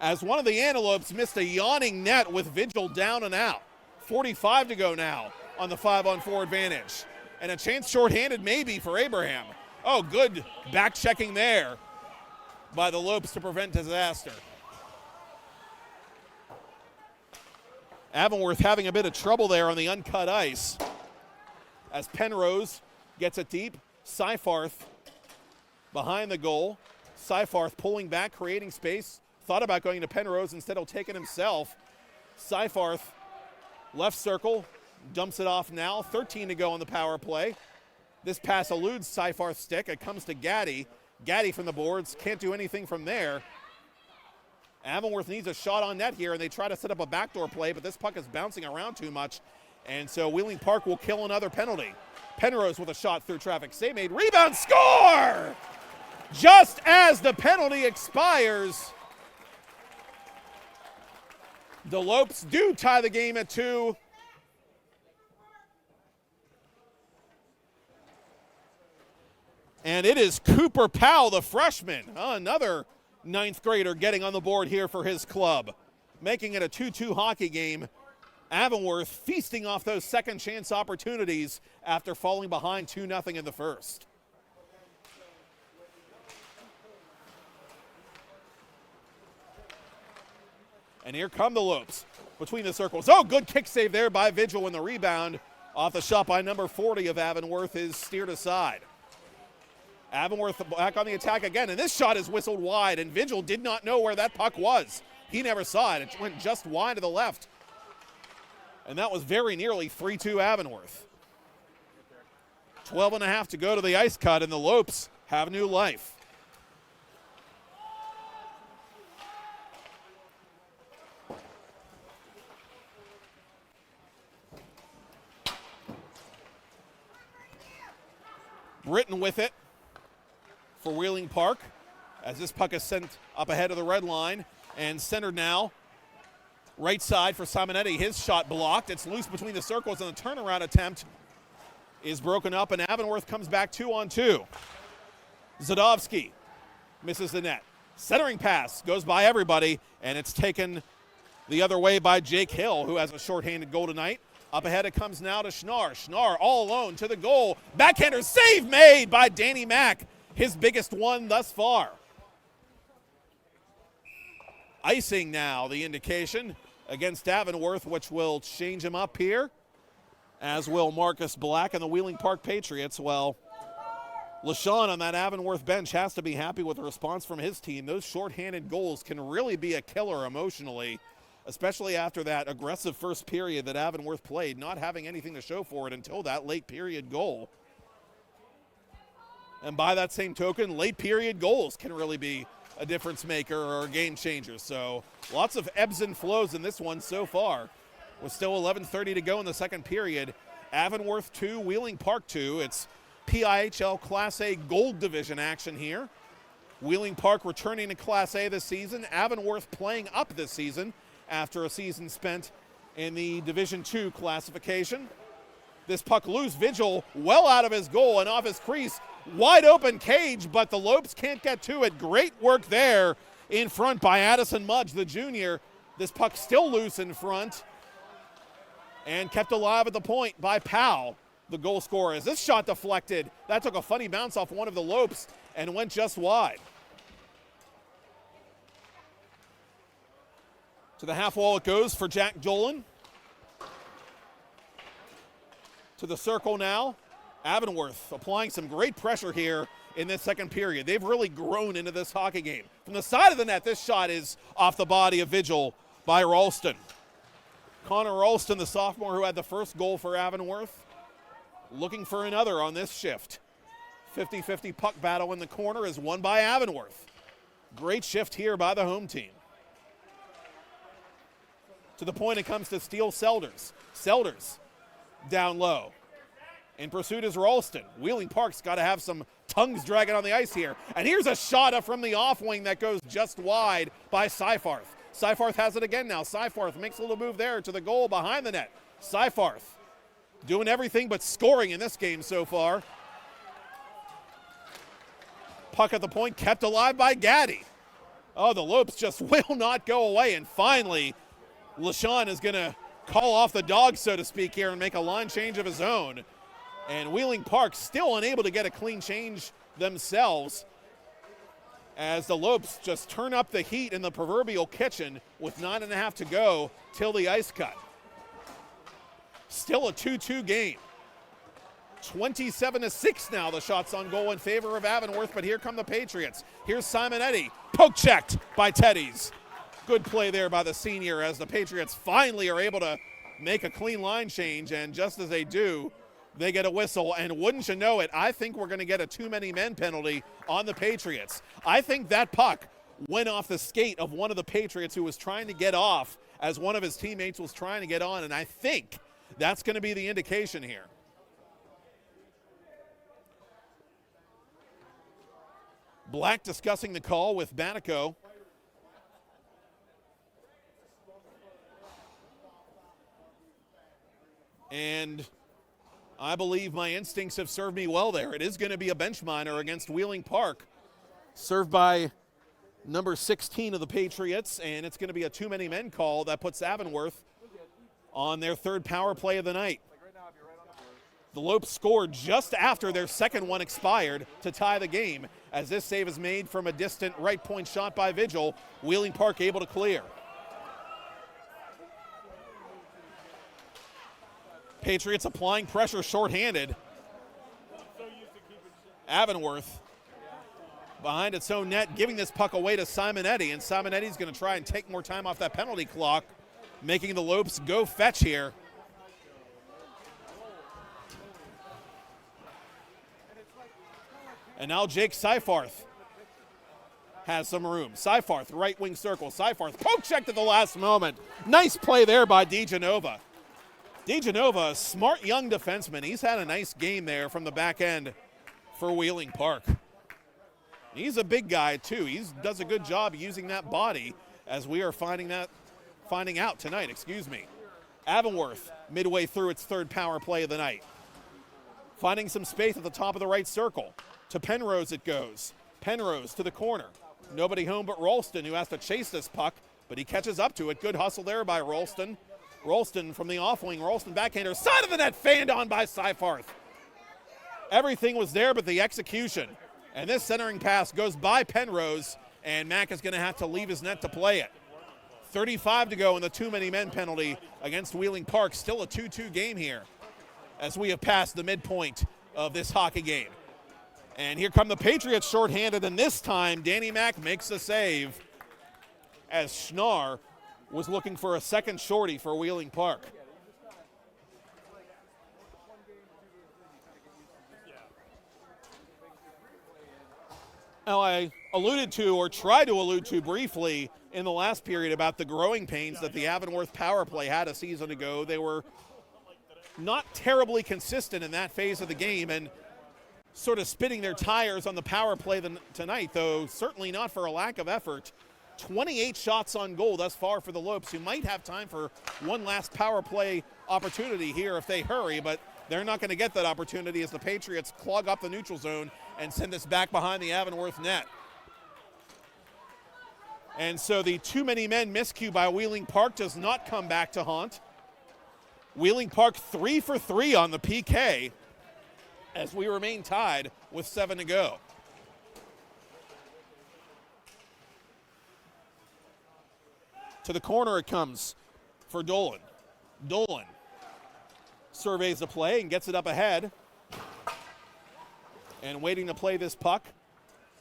as one of the Antelopes missed a yawning net with Vigil down and out. 45 to go now on the 5-on-4 advantage. And a chance shorthanded maybe for Abraham. Oh, good back checking there by the Lopes to prevent disaster. Avonworth having a bit of trouble there on the uncut ice as Penrose gets it deep. Seifarth behind the goal. Seifarth pulling back, creating space. Thought about going to Penrose, instead he'll take it himself. Seifarth, left circle, dumps it off now. 13 to go on the power play. This pass eludes Seifarth's stick. It comes to Gaddy. Gaddy from the boards, can't do anything from there. Avonworth needs a shot on net here, and they try to set up a backdoor play, but this puck is bouncing around too much, and so Wheeling Park will kill another penalty. Penrose with a shot through traffic. Save made, rebound, score! Just as the penalty expires, the Lopes do tie the game at 2. And it is Cooper Powell, the freshman, another 9th grader getting on the board here for his club, making it a 2-2 hockey game. Avonworth feasting off those second chance opportunities after falling behind 2-0 in the first. And here come the Lopes between the circles. Oh, good kick save there by Vigil when the rebound off the shot by number 40 of Avonworth is steered aside. Avonworth back on the attack again, and this shot is whistled wide, and Vigil did not know where that puck was. He never saw it. It went just wide to the left. And that was very nearly 3-2 Avonworth. 12.5 to go to the ice cut, and the Lopes have new life. Britton with it for Wheeling Park as this puck is sent up ahead of the red line and centered now. Right side for Simonetti. His shot blocked. It's loose between the circles, and the turnaround attempt is broken up, and Avonworth comes back 2-on-2. Zadovsky misses the net. Centering pass goes by everybody, and it's taken the other way by Jake Hill, who has a shorthanded goal tonight. Up ahead it comes now to Schnarr. Schnarr all alone to the goal. Backhander save made by Danny Mack. His biggest one thus far. Icing now, the indication against Avonworth, which will change him up here, as will Marcus Black and the Wheeling Park Patriots. Well, LaShawn on that Avonworth bench has to be happy with the response from his team. Those shorthanded goals can really be a killer emotionally, especially after that aggressive first period that Avonworth played, not having anything to show for it until that late period goal. And by that same token, late period goals can really be a difference maker or a game changer. So lots of ebbs and flows in this one so far. With still 11:30 to go in the second period. Avonworth 2, Wheeling Park 2. It's PIHL Class A Gold Division action here. Wheeling Park returning to Class A this season. Avonworth playing up this season after a season spent in the Division II classification. This puck loose. Vigil well out of his goal and off his crease. Wide open cage, but the Lopes can't get to it. Great work there in front by Addison Mudge, the junior. This puck still loose in front and kept alive at the point by Powell, the goal scorer. As this shot deflected, that took a funny bounce off one of the Lopes and went just wide. To the half wall it goes for Jack Dolan. To the circle now. Avonworth applying some great pressure here in this second period. They've really grown into this hockey game. From the side of the net, this shot is off the body of Vigil by Ralston. Connor Ralston, the sophomore who had the first goal for Avonworth, looking for another on this shift. 50-50 puck battle in the corner is won by Avonworth. Great shift here by the home team. To the point it comes to Steele Selders. Selders down low. In pursuit is Ralston. Wheeling Park's got to have some tongues dragging on the ice here. And here's a shot up from the off wing that goes just wide by Seifarth. Seifarth has it again now. Seifarth makes a little move there to the goal behind the net. Seifarth doing everything but scoring in this game so far. Puck at the point kept alive by Gaddy. Oh, the Lopes just will not go away. And finally, LaShawn is going to call off the dog, so to speak, here and make a line change of his own. And Wheeling Park still unable to get a clean change themselves as the Lopes just turn up the heat in the proverbial kitchen with 9.5 to go till the ice cut. Still a 2-2 game. 27-6 now, the shots on goal in favor of Avonworth, but here come the Patriots. Here's Simonetti, poke checked by Teddies. Good play there by the senior as the Patriots finally are able to make a clean line change, and just as they do, they get a whistle, and wouldn't you know it, I think we're going to get a too many men penalty on the Patriots. I think that puck went off the skate of one of the Patriots who was trying to get off as one of his teammates was trying to get on, and I think that's going to be the indication here. Black discussing the call with Banico. And I believe my instincts have served me well there. It is going to be a bench minor against Wheeling Park, served by number 16 of the Patriots, and it's going to be a too many men call that puts Avonworth on their third power play of the night. The Lopes scored just after their second one expired to tie the game, as this save is made from a distant right point shot by Vigil. Wheeling Park able to clear. Patriots applying pressure shorthanded. Avonworth behind its own net, giving this puck away to Simonetti, and Simonetti's going to try and take more time off that penalty clock, making the Lopes go fetch here. And now Jake Seifarth has some room. Seifarth, right wing circle. Seifarth poke checked at the last moment. Nice play there by DeGenova. DeGenova, a smart young defenseman. He's had a nice game there from the back end for Wheeling Park. He's a big guy too. He does a good job using that body, as we are finding out tonight, Avonworth, midway through its third power play of the night. Finding some space at the top of the right circle. To Penrose it goes. Penrose to the corner. Nobody home but Ralston, who has to chase this puck, but he catches up to it. Good hustle there by Ralston. Ralston from the off wing. Ralston backhander. Side of the net, fanned on by Seifarth. Everything was there but the execution. And this centering pass goes by Penrose, and Mack is going to have to leave his net to play it. 35 to go in the too many men penalty against Wheeling Park. Still a 2-2 game here as we have passed the midpoint of this hockey game. And here come the Patriots shorthanded, and this time Danny Mack makes the save as Schnarr was looking for a second shorty for Wheeling Park. Now, I alluded to, or tried to allude to briefly in the last period, about the growing pains that the Avonworth power play had a season ago. They were not terribly consistent in that phase of the game and sort of spinning their tires on the power play tonight, though certainly not for a lack of effort. 28 shots on goal thus far for the Lopes, who might have time for one last power play opportunity here if they hurry, but they're not going to get that opportunity as the Patriots clog up the neutral zone and send this back behind the Avonworth net. And so the too many men miscue by Wheeling Park does not come back to haunt. Wheeling Park 3 for 3 on the PK as we remain tied with 7 to go. To the corner it comes for Dolan. Dolan surveys the play and gets it up ahead. And waiting to play this puck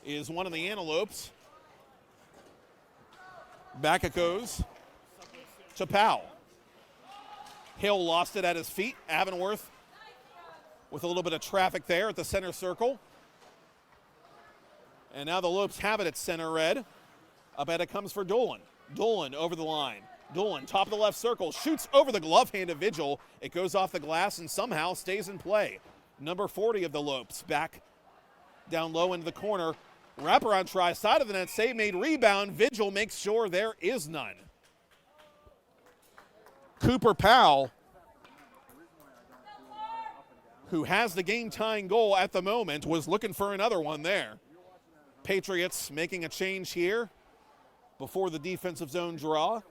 is one of the Antelopes. Back it goes to Powell. Hill lost it at his feet. Avonworth with a little bit of traffic there at the center circle. And now the Lopes have it at center red. Up at it comes for Dolan. Dolan over the line. Dolan, top of the left circle, shoots over the glove hand of Vigil. It goes off the glass and somehow stays in play. Number 40 of the Lopes back down low into the corner. Wraparound try, side of the net, save made, rebound. Vigil makes sure there is none. Cooper Powell, who has the game-tying goal at the moment, was looking for another one there. Patriots making a change here before the defensive zone draw.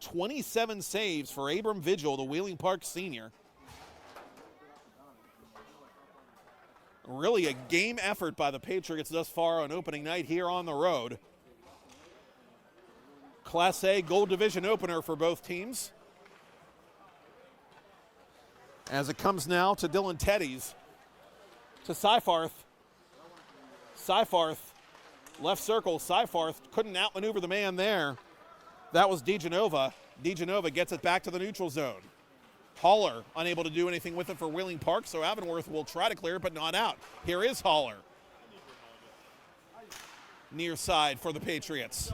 27 saves for Abram Vigil, the Wheeling Park senior. Really a game effort by the Patriots thus far on opening night here on the road. Class A Gold Division opener for both teams. As it comes now to Dylan Teddy's, to Seifarth. Seifarth, left circle, Seifarth couldn't outmaneuver the man there. That was DeGenova. DeGenova gets it back to the neutral zone. Haller unable to do anything with it for Wheeling Park, so Avonworth will try to clear it, but not out. Here is Haller. Near side for the Patriots.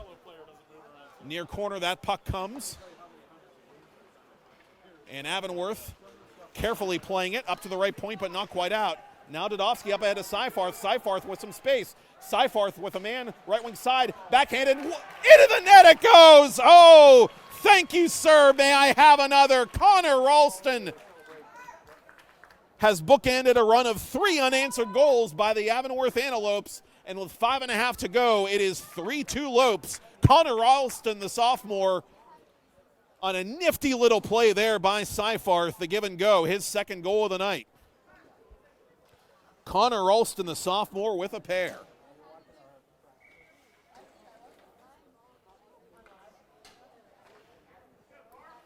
Near corner, that puck comes. And Avonworth carefully playing it up to the right point, but not quite out. Now Dudovsky up ahead of Seifarth. Seifarth with some space. Seifarth with a man right wing side, backhanded, into the net it goes! Oh, thank you, sir. May I have another? Connor Ralston has bookended a run of 3 unanswered goals by the Avonworth Antelopes, and with 5.5 to go, it is 3-2 Lopes. Connor Ralston, the sophomore, on a nifty little play there by Seifarth, the give and go, his second goal of the night. Connor Ralston, the sophomore, with a pair.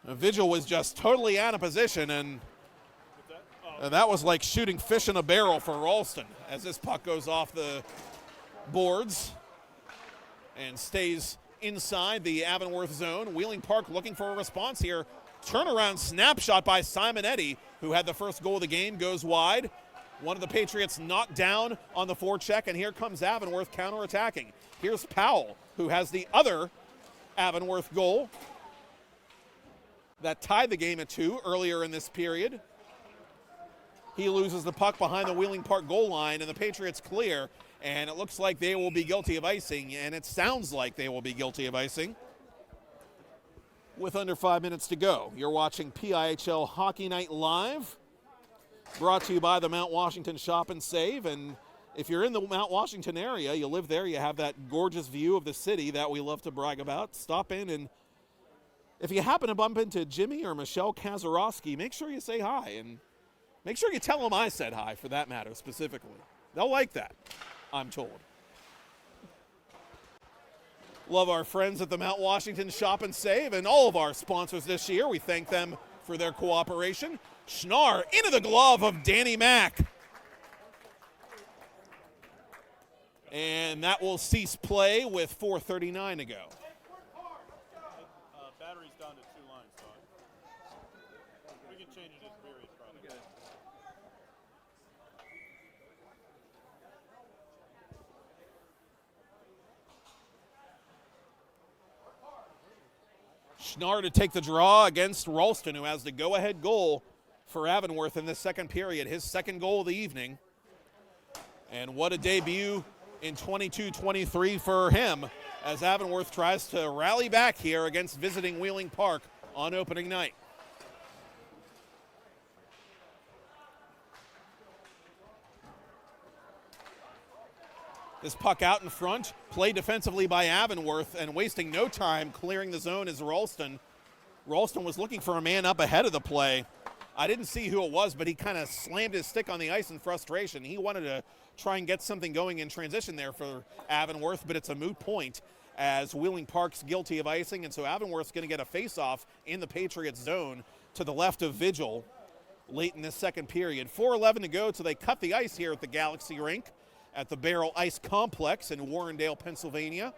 Vigil was just totally out of position, and that was like shooting fish in a barrel for Ralston as this puck goes off the boards and stays inside the Avonworth zone. Wheeling Park looking for a response here. Turnaround snapshot by Simon Eddy, who had the first goal of the game, goes wide. One of the Patriots knocked down on the forecheck, and here comes Avonworth counterattacking. Here's Powell, who has the other Avonworth goal that tied the game at 2 earlier in this period. He loses the puck behind the Wheeling Park goal line, and the Patriots clear, and it looks like they will be guilty of icing, and it sounds like they will be guilty of icing with under 5 minutes to go. You're watching PIHL Hockey Night Live, brought to you by the Mount Washington Shop and Save. And if you're in the Mount Washington area, you live there, you have that gorgeous view of the city that we love to brag about, stop in, and if you happen to bump into Jimmy or Michelle Kazarowski, make sure you say hi, and make sure you tell them I said hi, for that matter, specifically. They'll like that, I'm told. Love our friends at the Mount Washington Shop and Save and all of our sponsors this year. We thank them for their cooperation. Schnarr into the glove of Danny Mack. And that will cease play with 4:39 to go. Battery's down to 2 lines, so we can change it as period probably. Schnarr to take the draw against Ralston, who has the go-ahead goal for Avonworth in this second period, his second goal of the evening. And what a debut in 22-23 for him, as Avonworth tries to rally back here against visiting Wheeling Park on opening night. This puck out in front, played defensively by Avonworth, and wasting no time clearing the zone is Ralston. Ralston was looking for a man up ahead of the play. I didn't see who it was, but he kind of slammed his stick on the ice in frustration. He wanted to try and get something going in transition there for Avonworth, but it's a moot point as Wheeling Park's guilty of icing, and so Avonworth's going to get a face-off in the Patriots zone to the left of Vigil late in this second period. 4:11 to go, so they cut the ice here at the Galaxy Rink at the Barrel Ice Complex in Warrendale, Pennsylvania.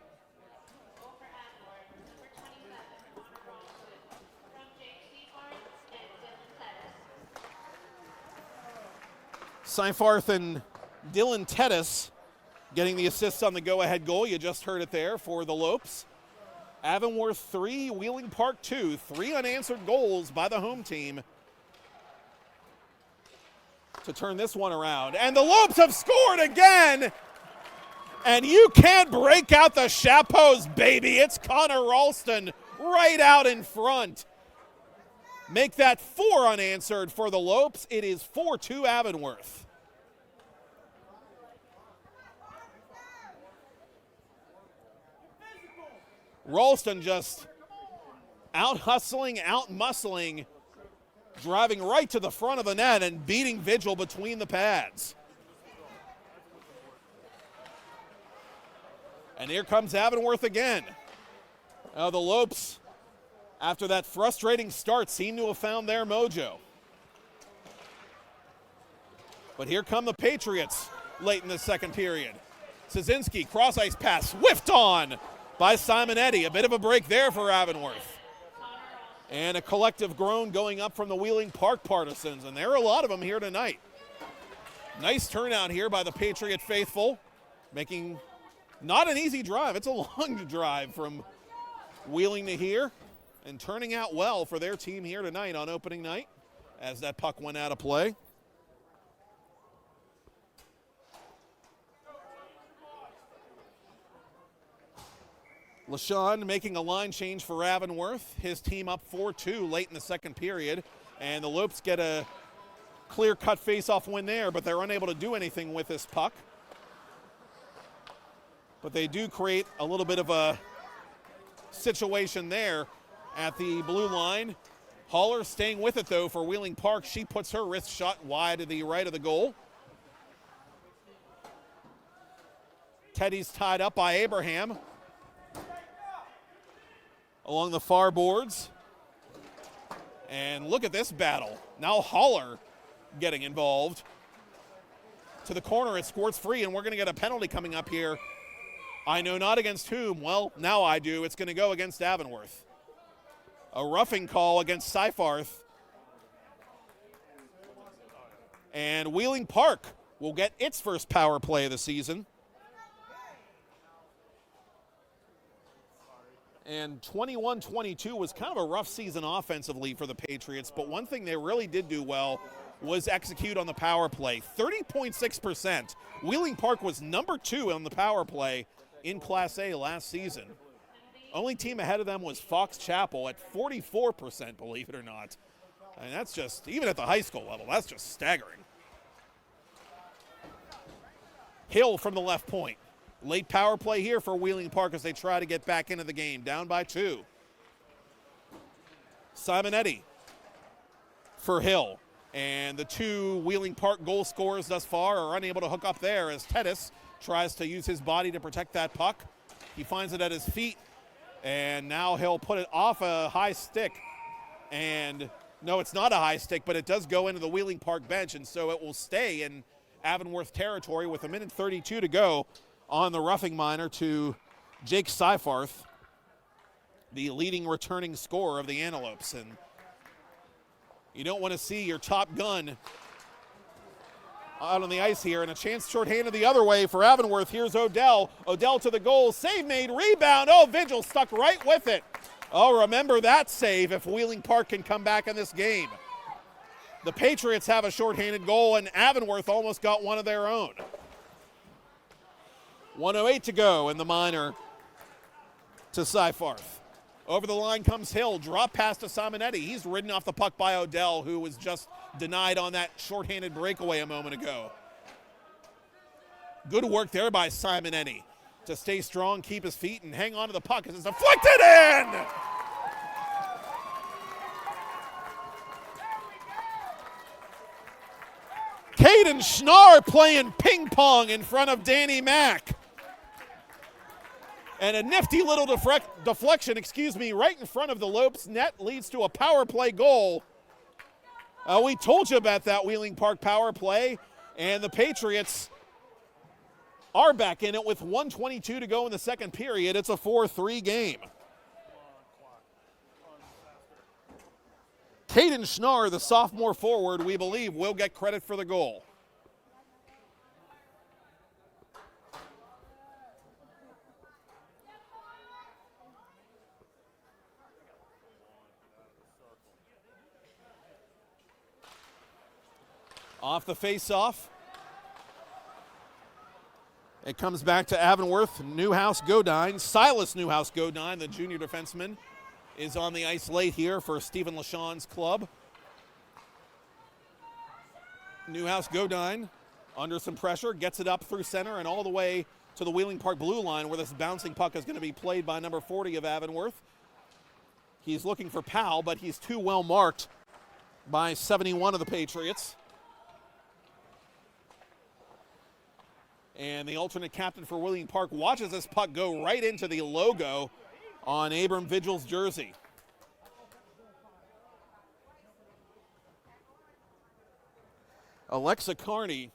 Goal for Avonworth, number 27, Ralston. From Seifarth and Dylan Tedis getting the assists on the go-ahead goal. You just heard it there for the Lopes. Avonworth 3, Wheeling Park 2. 3 unanswered goals by the home team to turn this one around. And the Lopes have scored again! And you can't break out the chapeaus, baby. It's Connor Ralston right out in front. Make that 4 unanswered for the Lopes. It is 4-2 Avonworth. Ralston just out-hustling, out-muscling, driving right to the front of the net and beating Vigil between the pads. And here comes Avonworth again. The Lopes, after that frustrating start, seem to have found their mojo. But here come the Patriots late in the second period. Szynski, cross-ice pass, whiffed on by Simonetti. A bit of a break there for Avonworth. And a collective groan going up from the Wheeling Park partisans, and there are a lot of them here tonight. Nice turnout here by the Patriot faithful, making not an easy drive. It's a long drive from Wheeling to here, and turning out well for their team here tonight on opening night as that puck went out of play. LaShawn making a line change for Avonworth. His team up 4-2 late in the second period, and the Lopes get a clear-cut face-off win there, but they're unable to do anything with this puck. But they do create a little bit of a situation there at the blue line. Haller staying with it, though, for Wheeling Park. She puts her wrist shot wide to the right of the goal. Teddy's tied up by Abraham along the far boards. And look at this battle. Now Haller getting involved. To the corner, it squirts free, and we're going to get a penalty coming up here. I know not against whom. Well, now I do. It's going to go against Avonworth. A roughing call against Seifarth. And Wheeling Park will get its first power play of the season. And 21-22 was kind of a rough season offensively for the Patriots, but one thing they really did do well was execute on the power play. 30.6%. Wheeling Park was number 2 on the power play in Class A last season. Only team ahead of them was Fox Chapel at 44%, believe it or not. And that's just, even at the high school level, that's just staggering. Hill from the left point. Late power play here for Wheeling Park as they try to get back into the game, down by 2. Simonetti for Hill. And the 2 Wheeling Park goal scorers thus far are unable to hook up there as Tedis tries to use his body to protect that puck. He finds it at his feet, and now he'll put it off a high stick. And no, it's not a high stick, but it does go into the Wheeling Park bench, and so it will stay in Avonworth territory with 1:32 to go on the roughing minor to Jake Seifarth, the leading returning scorer of the Antelopes. And you don't want to see your top gun out on the ice here, and a chance shorthanded the other way for Avonworth. Here's Odell. Odell to the goal. Save made. Rebound. Oh, Vigil stuck right with it. Oh, remember that save if Wheeling Park can come back in this game. The Patriots have a shorthanded goal, and Avonworth almost got one of their own. 1:08 to go in the minor to Seifarth. Over the line comes Hill. Drop pass to Simonetti. He's ridden off the puck by Odell, who was just denied on that shorthanded breakaway a moment ago. Good work there by Simonetti to stay strong, keep his feet, and hang on to the puck as it's deflected in! Caden Schnarr playing ping pong in front of Danny Mack. And a nifty little deflection, right in front of the Lopes net leads to a power play goal. We told you about that Wheeling Park power play, and the Patriots are back in it with 1:22 to go in the second period. It's a 4-3 game. Caden Schnarr, the sophomore forward, we believe, will get credit for the goal. Off the face-off. It comes back to Avonworth, Newhouse Godine. Silas Newhouse Godine, the junior defenseman, is on the ice late here for Stephen LaShawne's club. Newhouse Godine under some pressure, gets it up through center and all the way to the Wheeling Park blue line, where this bouncing puck is going to be played by number 40 of Avonworth. He's looking for Powell, but he's too well marked by 71 of the Patriots. And the alternate captain for Wheeling Park watches this puck go right into the logo on Abram Vigil's jersey. Alexa Carney,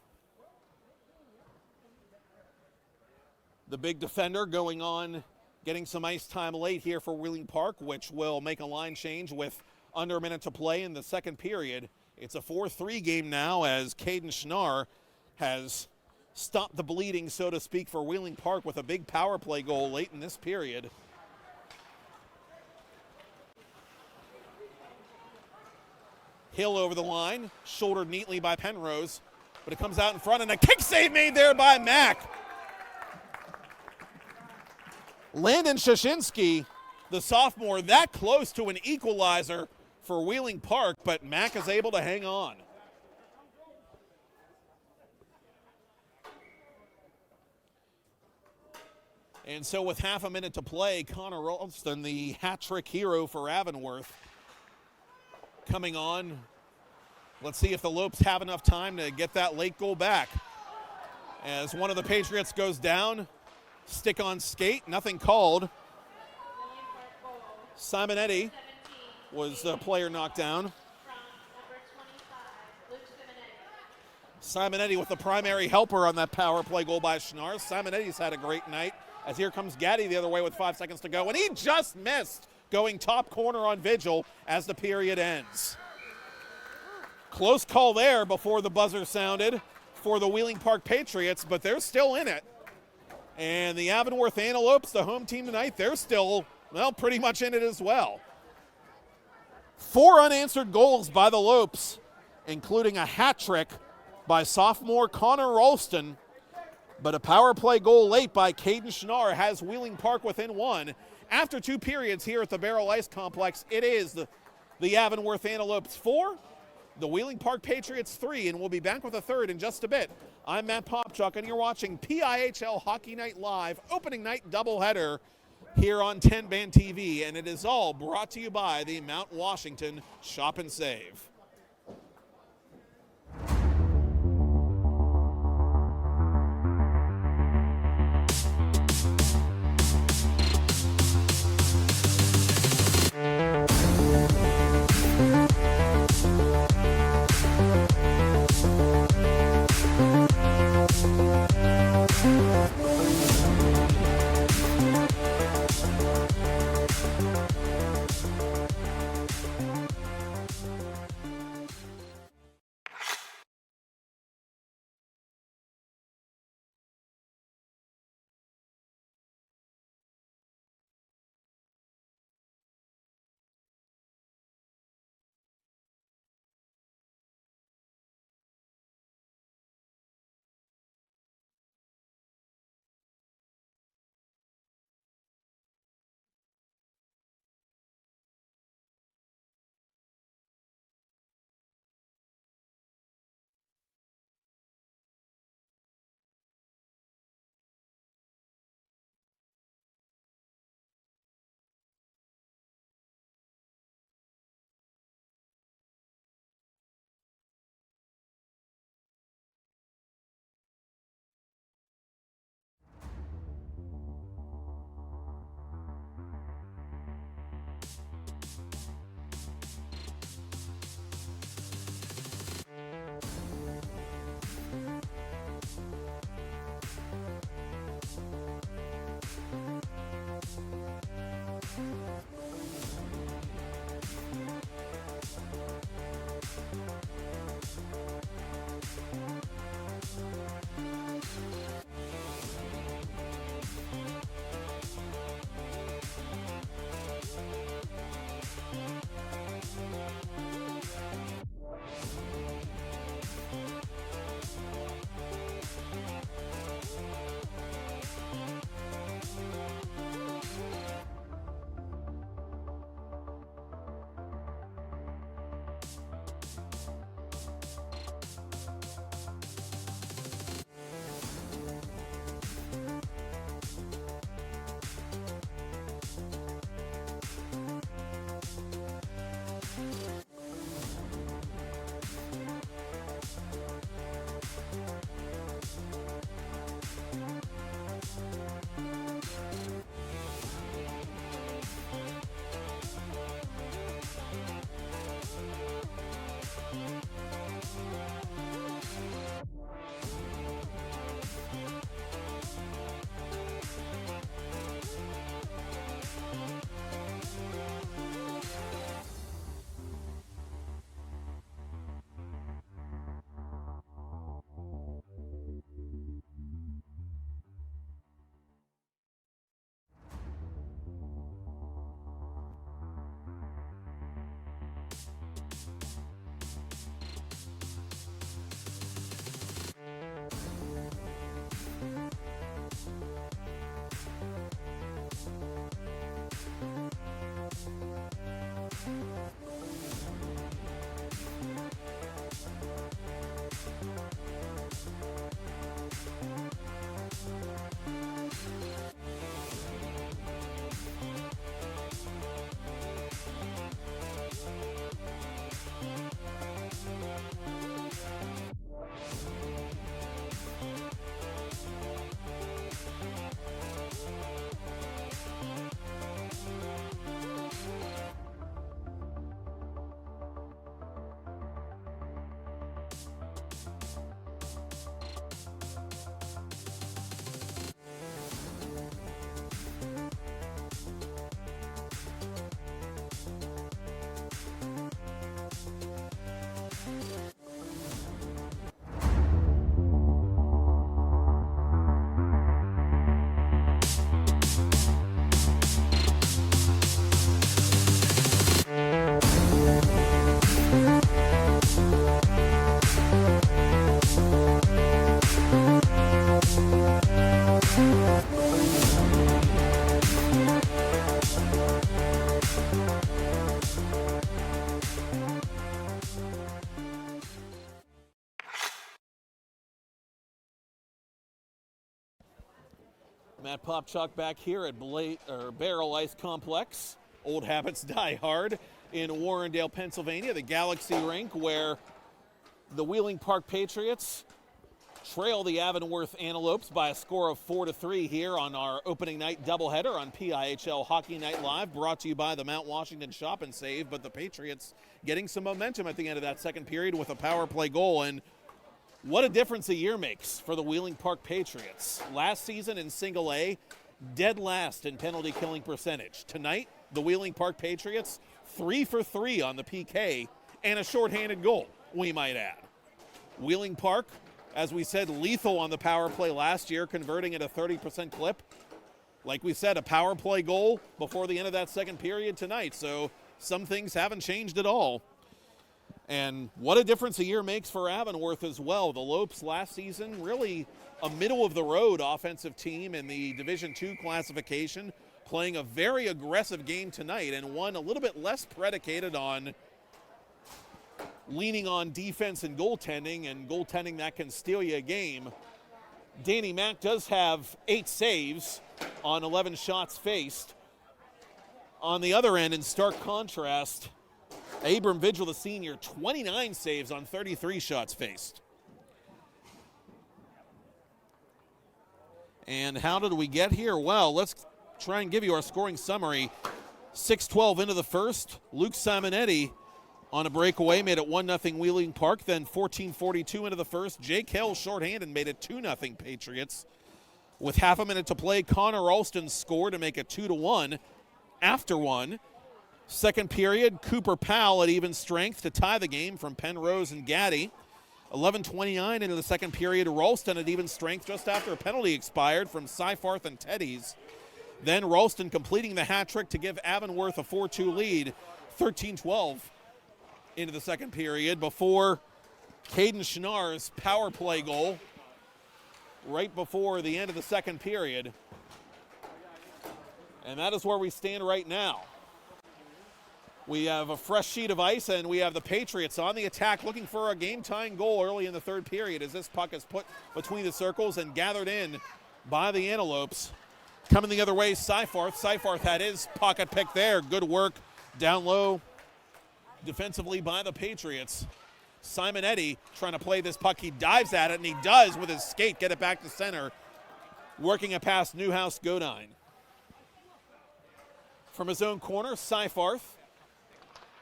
the big defender, going on, getting some ice time late here for Wheeling Park, which will make a line change with under a minute to play in the second period. It's a 4-3 game now, as Caden Schnarr has stopped the bleeding, so to speak, for Wheeling Park with a big power play goal late in this period. Hill over the line, shouldered neatly by Penrose, but it comes out in front, and a kick save made there by Mack. Landon Shashinsky, the sophomore, that close to an equalizer for Wheeling Park, but Mack is able to hang on. And so with half a minute to play, Connor Ralston, the hat-trick hero for Avonworth, coming on. Let's see if the Lopes have enough time to get that late goal back. As one of the Patriots goes down, stick on skate, nothing called. Simonetti was the player knocked down. Simonetti with the primary helper on that power play goal by Schnarr. Simonetti's had a great night, as here comes Gaddy the other way with 5 seconds to go, and he just missed, going top corner on Vigil as the period ends. Close call there before the buzzer sounded for the Wheeling Park Patriots, but they're still in it. And the Avonworth Antelopes, the home team tonight, they're still, well, pretty much in it as well. 4 unanswered goals by the Lopes, including a hat trick by sophomore Connor Ralston, but a power play goal late by Caden Schnarr has Wheeling Park within 1. After 2 periods here at the Barrel Ice Complex, it is the Avonworth Antelopes 4, the Wheeling Park Patriots 3, and we'll be back with a third in just a bit. I'm Matt Popchuk, and you're watching PIHL Hockey Night Live, opening night doubleheader here on 10 Band TV, and it is all brought to you by the Mount Washington Shop and Save. Matt Popchuk back here at Barrel Ice Complex. Old habits die hard in Warrendale, Pennsylvania, the Galaxy Rink, where the Wheeling Park Patriots trail the Avonworth Antelopes by a score of 4-3 here on our opening night doubleheader on PIHL Hockey Night Live, brought to you by the Mount Washington Shop and Save. But the Patriots getting some momentum at the end of that second period with a power play goal, and what a difference a year makes for the Wheeling Park Patriots. Last season in Single A, dead last in penalty killing percentage. Tonight, the Wheeling Park Patriots 3 for 3 on the PK and a shorthanded goal, we might add. Wheeling Park, as we said, lethal on the power play last year, converting at a 30% clip. Like we said, a power play goal before the end of that second period tonight, so some things haven't changed at all. And what a difference a year makes for Avonworth as well. The Lopes last season, really a middle-of-the-road offensive team in the Division II classification, playing a very aggressive game tonight, and one a little bit less predicated on leaning on defense and goaltending that can steal you a game. Danny Mack does have 8 saves on 11 shots faced. On the other end, in stark contrast, Abram Vigil, the senior, 29 saves on 33 shots faced. And how did we get here? Well, let's try and give you our scoring summary. 6:12 into the first, Luke Simonetti on a breakaway made it 1-0 Wheeling Park. Then 14:42 into the first, Jake Hill shorthanded made it 2-0 Patriots. With half a minute to play, Connor Ralston scored to make it 2-1 after one. Second period, Cooper Powell at even strength to tie the game from Penrose and Gaddy. 11:29 into the second period, Ralston at even strength just after a penalty expired from Seyfarth and Teddy's. Then Ralston completing the hat trick to give Avonworth a 4-2 lead. 13:12 into the second period before Caden Schnarr's power play goal right before the end of the second period. And that is where we stand right now. We have a fresh sheet of ice, and we have the Patriots on the attack looking for a game-tying goal early in the third period as this puck is put between the circles and gathered in by the Antelopes. Coming the other way, Seyfarth. Seyfarth had his pocket pick there. Good work down low defensively by the Patriots. Simonetti trying to play this puck. He dives at it, and he does with his skate get it back to center, working it past Newhouse Godine. From his own corner, Seyfarth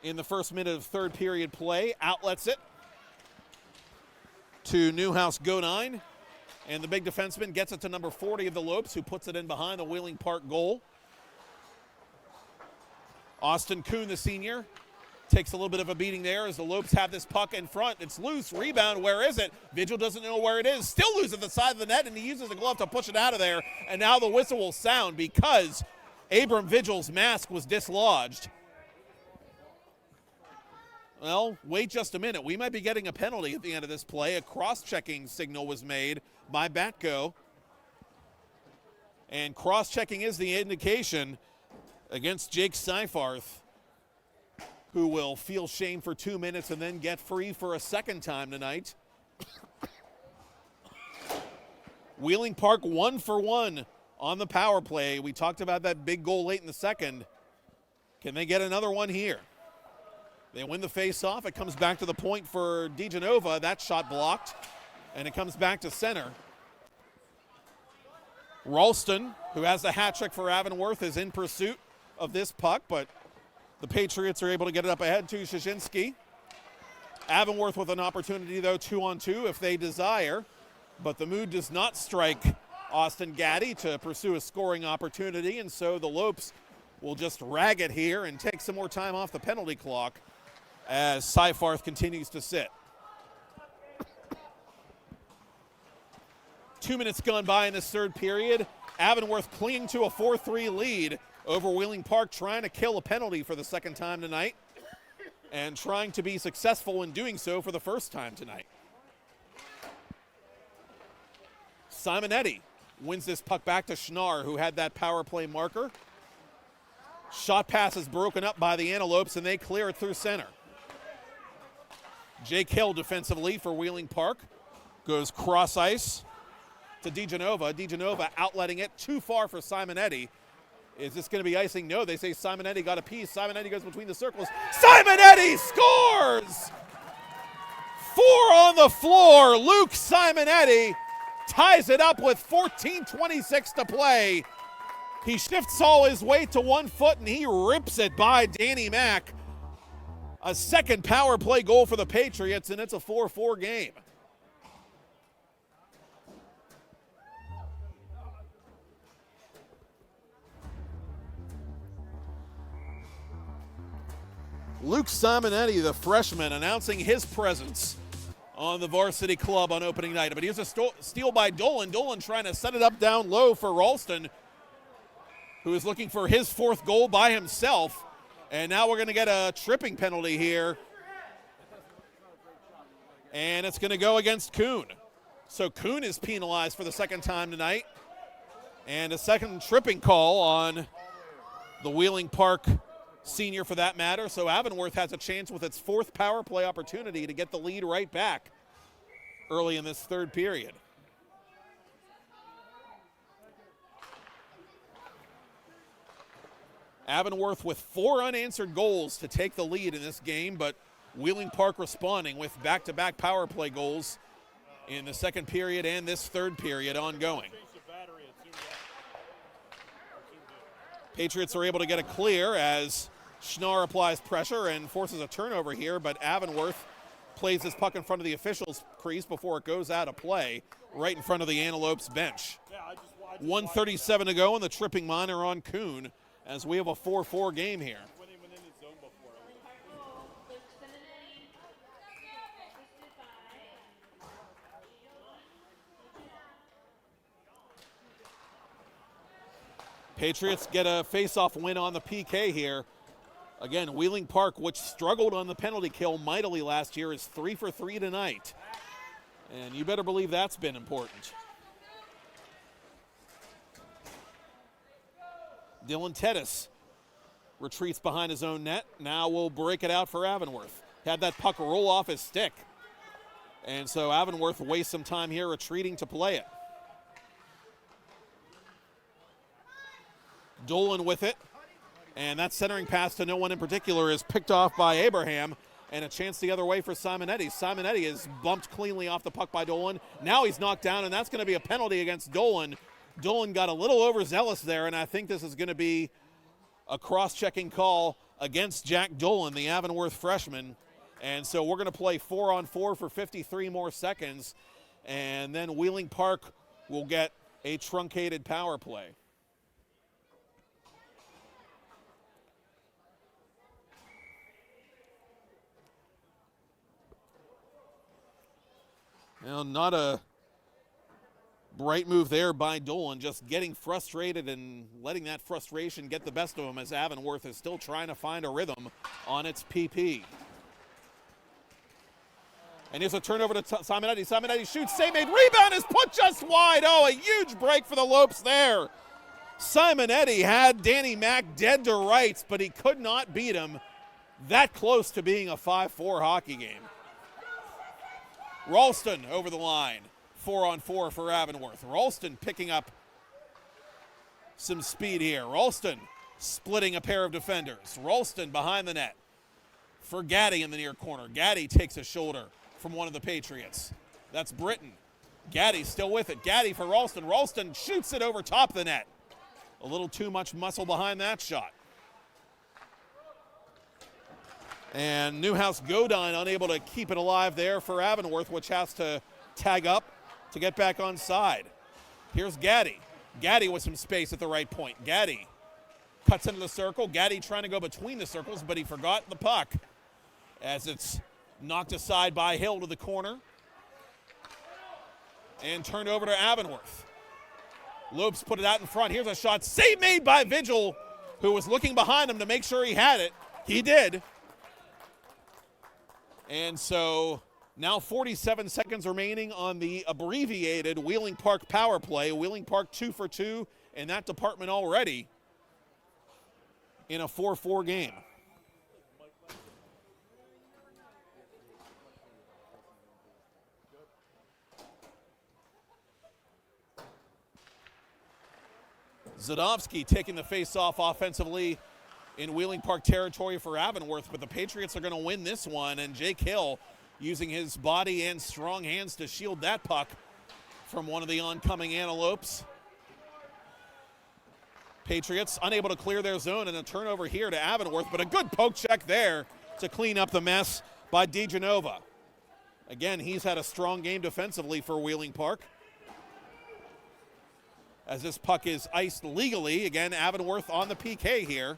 in the first minute of third period play outlets it to Newhouse Godine, and the big defenseman gets it to number 40 of the Lopes, who puts it in behind the Wheeling Park goal. Austin Kuhn, the senior, takes a little bit of a beating there as the Lopes have this puck in front. It's loose, rebound, where is it? Vigil doesn't know where it is, still loose at the side of the net, and he uses the glove to push it out of there, and now the whistle will sound because Abram Vigil's mask was dislodged. Well, wait just a minute. We might be getting a penalty at the end of this play. A cross-checking signal was made by Batco. And cross-checking is the indication against Jake Seyfarth, who will feel shame for 2 minutes and then get free for a second time tonight. Wheeling Park 1 for 1 on the power play. We talked about that big goal late in the second. Can they get another one here? They win the face-off. It comes back to the point for DeGenova. That shot blocked, and it comes back to center. Ralston, who has the hat trick for Avonworth, is in pursuit of this puck, but the Patriots are able to get it up ahead to Szynski. Avonworth with an opportunity, though, 2-on-2 if they desire, but the mood does not strike Austin Gaddy to pursue a scoring opportunity, and so the Lopes will just rag it here and take some more time off the penalty clock as Seyfarth continues to sit. 2 minutes gone by in this third period. Avonworth clinging to a 4-3 lead over Wheeling Park, trying to kill a penalty for the second time tonight and trying to be successful in doing so for the first time tonight. Simonetti wins this puck back to Schnarr, who had that power play marker. Shot pass is broken up by the Antelopes, and they clear it through center. Jake Hill defensively for Wheeling Park goes cross ice to DiGenova. DiGenova outletting it too far for Simonetti. Is this going to be icing? No, they say Simonetti got a piece. Simonetti goes between the circles. Simonetti scores! 4 on the floor. Luke Simonetti ties it up with 14:26 to play. He shifts all his weight to 1 foot and he rips it by Danny Mack. A second power play goal for the Patriots, and it's a 4-4 game. Luke Simonetti, the freshman, announcing his presence on the varsity club on opening night. But here's a steal by Dolan. Dolan trying to set it up down low for Ralston, who is looking for his 4th goal by himself. And now we're going to get a tripping penalty here. And it's going to go against Kuhn. So Kuhn is penalized for the 2nd time tonight. And a second tripping call on the Wheeling Park senior for that matter. So Avonworth has a chance with its 4th power play opportunity to get the lead right back early in this 3rd period. Avonworth with 4 unanswered goals to take the lead in this game, but Wheeling Park responding with back-to-back power play goals in the 2nd period and this 3rd period ongoing. Patriots are able to get a clear as Schnarr applies pressure and forces a turnover here, but Avonworth plays this puck in front of the officials' crease before it goes out of play, right in front of the Antelopes bench. 1:37 to go, and the tripping minor on Kuhn as we have a 4-4 game here. Luke Simonetti, assisted by Patriots get a face-off win on the PK here. Again, Wheeling Park, which struggled on the penalty kill mightily last year, is 3 for 3 tonight. And you better believe that's been important. Dylan Tedis retreats behind his own net. Now we'll break it out for Avonworth. Had that puck roll off his stick. And so Avonworth wastes some time here retreating to play it. Dolan with it. And that centering pass to no one in particular is picked off by Abraham. And a chance the other way for Simonetti. Simonetti is bumped cleanly off the puck by Dolan. Now he's knocked down, and that's going to be a penalty against Dolan. Dolan got a little overzealous there, and I think this is going to be a cross-checking call against Jack Dolan, the Avonworth freshman. And so we're going to play 4-on-4 for 53 more seconds. And then Wheeling Park will get a truncated power play. Now, not a bright move there by Dolan, just getting frustrated and letting that frustration get the best of him as Avonworth is still trying to find a rhythm on its PP. And here's a turnover to Simonetti. Simonetti shoots, save made, rebound is put just wide. Oh, a huge break for the Lopes there. Simonetti had Danny Mack dead to rights, but he could not beat him. That close to being a 5-4 hockey game. Ralston over the line, 4-on-4 for Avonworth. Ralston picking up some speed here. Ralston splitting a pair of defenders. Ralston behind the net for Gaddy in the near corner. Gaddy takes a shoulder from one of the Patriots. That's Britton. Gaddy still with it. Gaddy for Ralston. Ralston shoots it over top the net. A little too much muscle behind that shot. And Newhouse Godine unable to keep it alive there for Avonworth, which has to tag up to get back on side. Here's Gaddy. Gaddy with some space at the right point. Gaddy cuts into the circle. Gaddy trying to go between the circles, but he forgot the puck as it's knocked aside by Hill to the corner and turned over to Avonworth. Lopes put it out in front. Here's a shot. Save made by Vigil, who was looking behind him to make sure he had it. He did. And so now 47 seconds remaining on the abbreviated Wheeling Park power play. Wheeling Park 2 for 2 in that department already in a 4-4 game. Zadovsky taking the face-off offensively in Wheeling Park territory for Avonworth, but the Patriots are going to win this one, and Jake Hill using his body and strong hands to shield that puck from one of the oncoming Antelopes. Patriots unable to clear their zone, and a turnover here to Avonworth, but a good poke check there to clean up the mess by DeGenova. Again, he's had a strong game defensively for Wheeling Park. As this puck is iced legally, again, Avonworth on the PK here.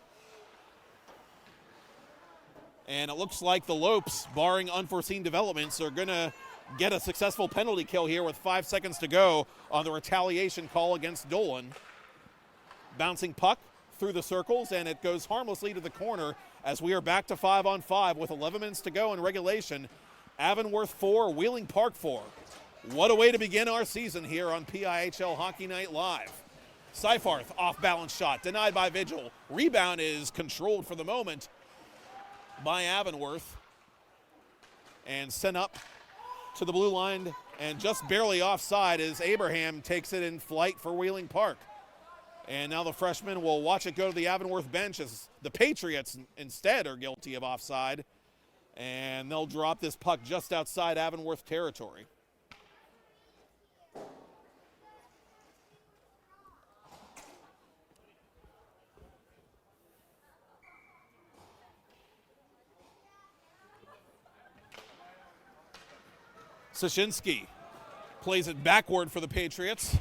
And it looks like the Lopes, barring unforeseen developments, are going to get a successful penalty kill here with 5 seconds to go on the retaliation call against Dolan. Bouncing puck through the circles, and it goes harmlessly to the corner as we are back to 5-on-5 with 11 minutes to go in regulation. Avonworth 4, Wheeling Park 4. What a way to begin our season here on PIHL Hockey Night Live. Seifarth, off-balance shot, denied by Vigil. Rebound is controlled for the moment by Avonworth and sent up to the blue line, and just barely offside as Abraham takes it in flight for Wheeling Park. And now the freshman will watch it go to the Avonworth bench as the Patriots instead are guilty of offside, and they'll drop this puck just outside Avonworth territory. Soshinsky plays it backward for the Patriots.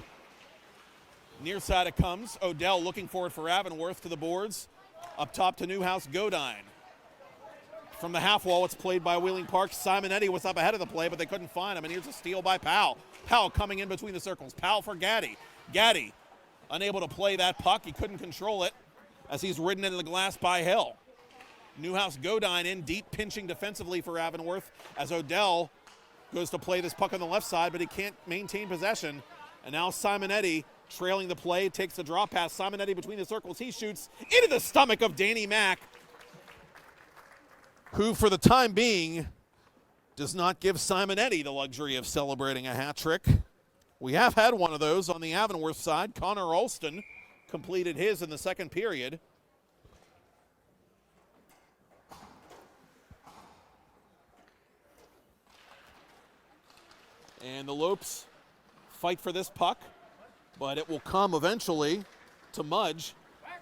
Near side it comes. Odell looking for it for Avonworth to the boards. Up top to Newhouse Godine. From the half wall, it's played by Wheeling Park. Simonetti was up ahead of the play, but they couldn't find him. And here's a steal by Powell. Powell coming in between the circles. Powell for Gaddy. Gaddy unable to play that puck. He couldn't control it as he's ridden into the glass by Hill. Newhouse Godine in deep, pinching defensively for Avonworth as Odell goes to play this puck on the left side, but he can't maintain possession. And now Simonetti trailing the play, takes the drop pass. Simonetti between the circles. He shoots into the stomach of Danny Mack, who for the time being does not give Simonetti the luxury of celebrating a hat trick. We have had one of those on the Avonworth side. Connor Alston completed his in the second period. And the Lopes fight for this puck, but it will come eventually to Mudge.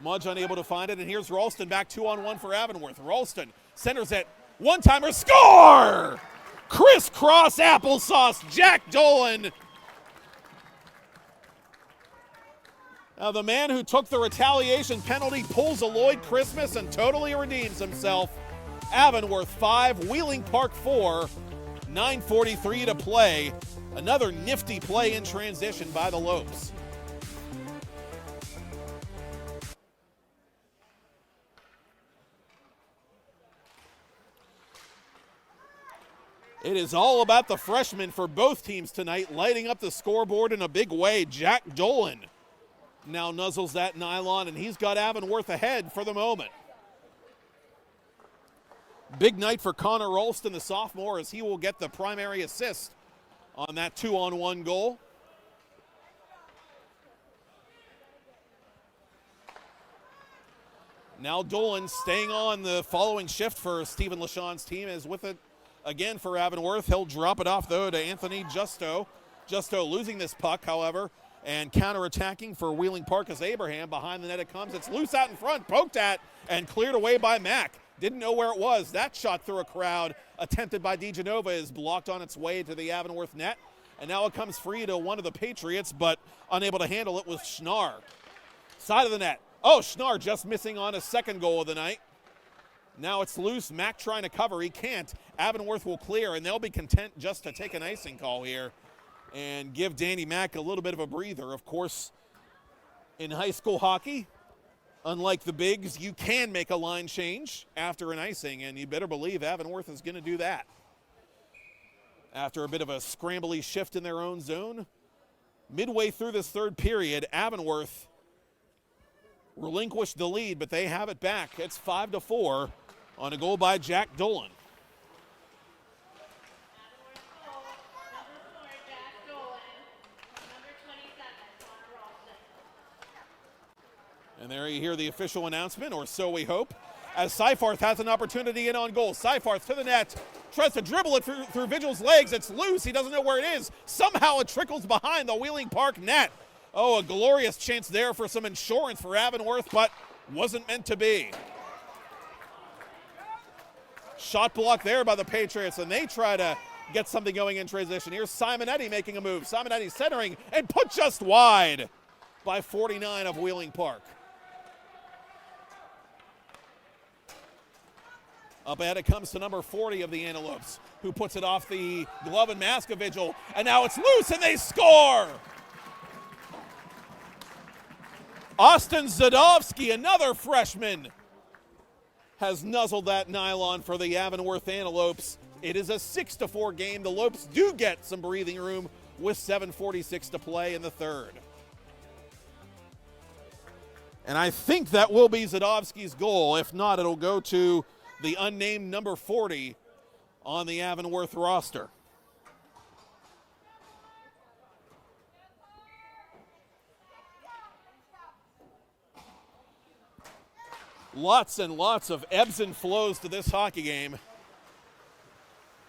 Mudge unable to find it, and here's Ralston back 2-on-1 for Avonworth. Ralston centers it, one-timer, score! Crisscross applesauce, Jack Dolan. Now the man who took the retaliation penalty pulls a Lloyd Christmas and totally redeems himself. Avonworth 5, Wheeling Park 4, 9:43 to play. Another nifty play in transition by the Lopes. It is all about the freshmen for both teams tonight, lighting up the scoreboard in a big way. Jack Dolan now nuzzles that nylon, and he's got Avonworth ahead for the moment. Big night for Connor Ralston, the sophomore, as he will get the primary assist on that 2-on-1 goal. Now Dolan staying on the following shift for Stephen LaShawne's team is with it again for Avonworth. He'll drop it off, though, to Anthony Justo. Justo losing this puck, however, and counterattacking for Wheeling Park as Abraham. Behind the net it comes. It's loose out in front, poked at, and cleared away by Mack. Didn't know where it was. That shot through a crowd attempted by DeGenova is blocked on its way to the Avonworth net. And now it comes free to one of the Patriots, but unable to handle it was Schnarr. Side of the net. Oh, Schnarr just missing on his second goal of the night. Now it's loose. Mack trying to cover. He can't. Avonworth will clear, and they'll be content just to take an icing call here and give Danny Mack a little bit of a breather. Of course, in high school hockey, unlike the bigs, you can make a line change after an icing, and you better believe Avonworth is going to do that. After a bit of a scrambly shift in their own zone, midway through this third period, Avonworth relinquished the lead, but they have it back. It's 5-4 on a goal by Jack Dolan. Number 4, Jack Dolan. Number 27, Connor Ralston. And there you hear the official announcement, or so we hope, as Seifarth has an opportunity in on goal. Seifarth to the net, tries to dribble it through Vigil's legs. It's loose. He doesn't know where it is. Somehow it trickles behind the Wheeling Park net. Oh, a glorious chance there for some insurance for Avonworth, but wasn't meant to be. Shot block there by the Patriots, and they try to get something going in transition. Here's Simonetti making a move. Simonetti centering and put just wide by 49 of Wheeling Park. Up ahead it comes to number 40 of the Antelopes, who puts it off the glove and mask of Vigil, and now it's loose and they score! Austin Zadovsky, another freshman, has nuzzled that nylon for the Avonworth Antelopes. It is a 6-4 game. The Lopes do get some breathing room with 7:46 to play in the third. And I think that will be Zadovsky's goal. If not, it'll go to the unnamed number 40 on the Avonworth roster. Lots and lots of ebbs and flows to this hockey game.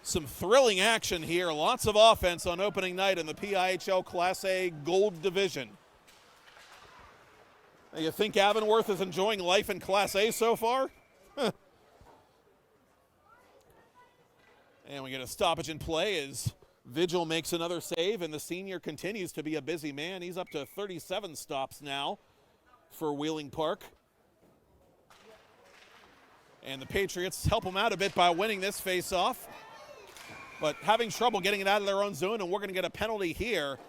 Some thrilling action here. Lots of offense on opening night in the PIHL Class A Gold Division. You think Avonworth is enjoying life in Class A so far? And we get a stoppage in play as Vigil makes another save, and the senior continues to be a busy man. He's up to 37 stops now for Wheeling Park. And the Patriots help them out a bit by winning this face-off, but having trouble getting it out of their own zone, and we're going to get a penalty here.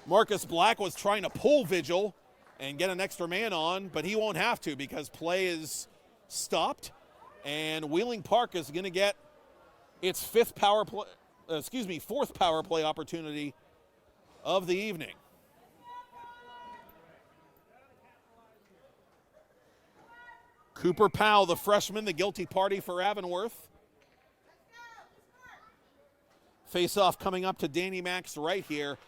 Marcus Black was trying to pull Vigil and get an extra man on, but he won't have to because play is stopped, and Wheeling Park is going to get its fourth power play opportunity of the evening. Cooper Powell, the freshman, the guilty party for Avonworth. Face-off coming up to Danny Mack's right here.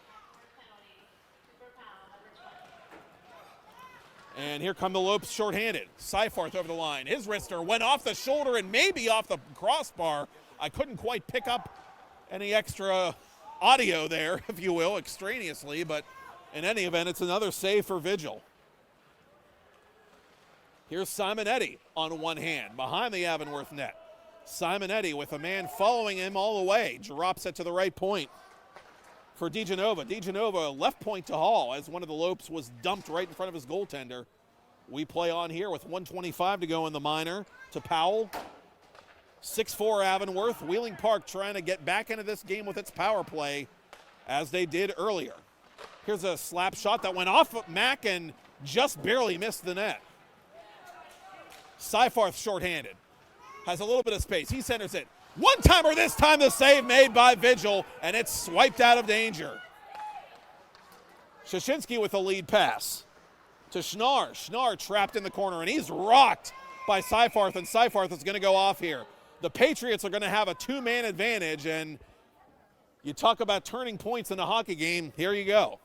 And here come the Lopes shorthanded. Seifarth over the line. His wrister went off the shoulder and maybe off the crossbar. I couldn't quite pick up any extra audio there, if you will, extraneously, but in any event, it's another save for Vigil. Here's Simonetti on one hand, behind the Avonworth net. Simonetti with a man following him all the way. Drops it to the right point for DeGenova. DeGenova left point to Hall as one of the Lopes was dumped right in front of his goaltender. We play on here with 1:25 to go in the minor to Powell. 6-4 Avonworth. Wheeling Park trying to get back into this game with its power play as they did earlier. Here's a slap shot that went off of Mack and just barely missed the net. Seifarth shorthanded. Has a little bit of space. He centers it. One-timer this time, the save made by Vigil, and it's swiped out of danger. Shashinsky with the lead pass to Schnarr. Schnarr trapped in the corner, and he's rocked by Seifarth, and Seifarth is going to go off here. The Patriots are going to have a two-man advantage, and you talk about turning points in a hockey game, here you go.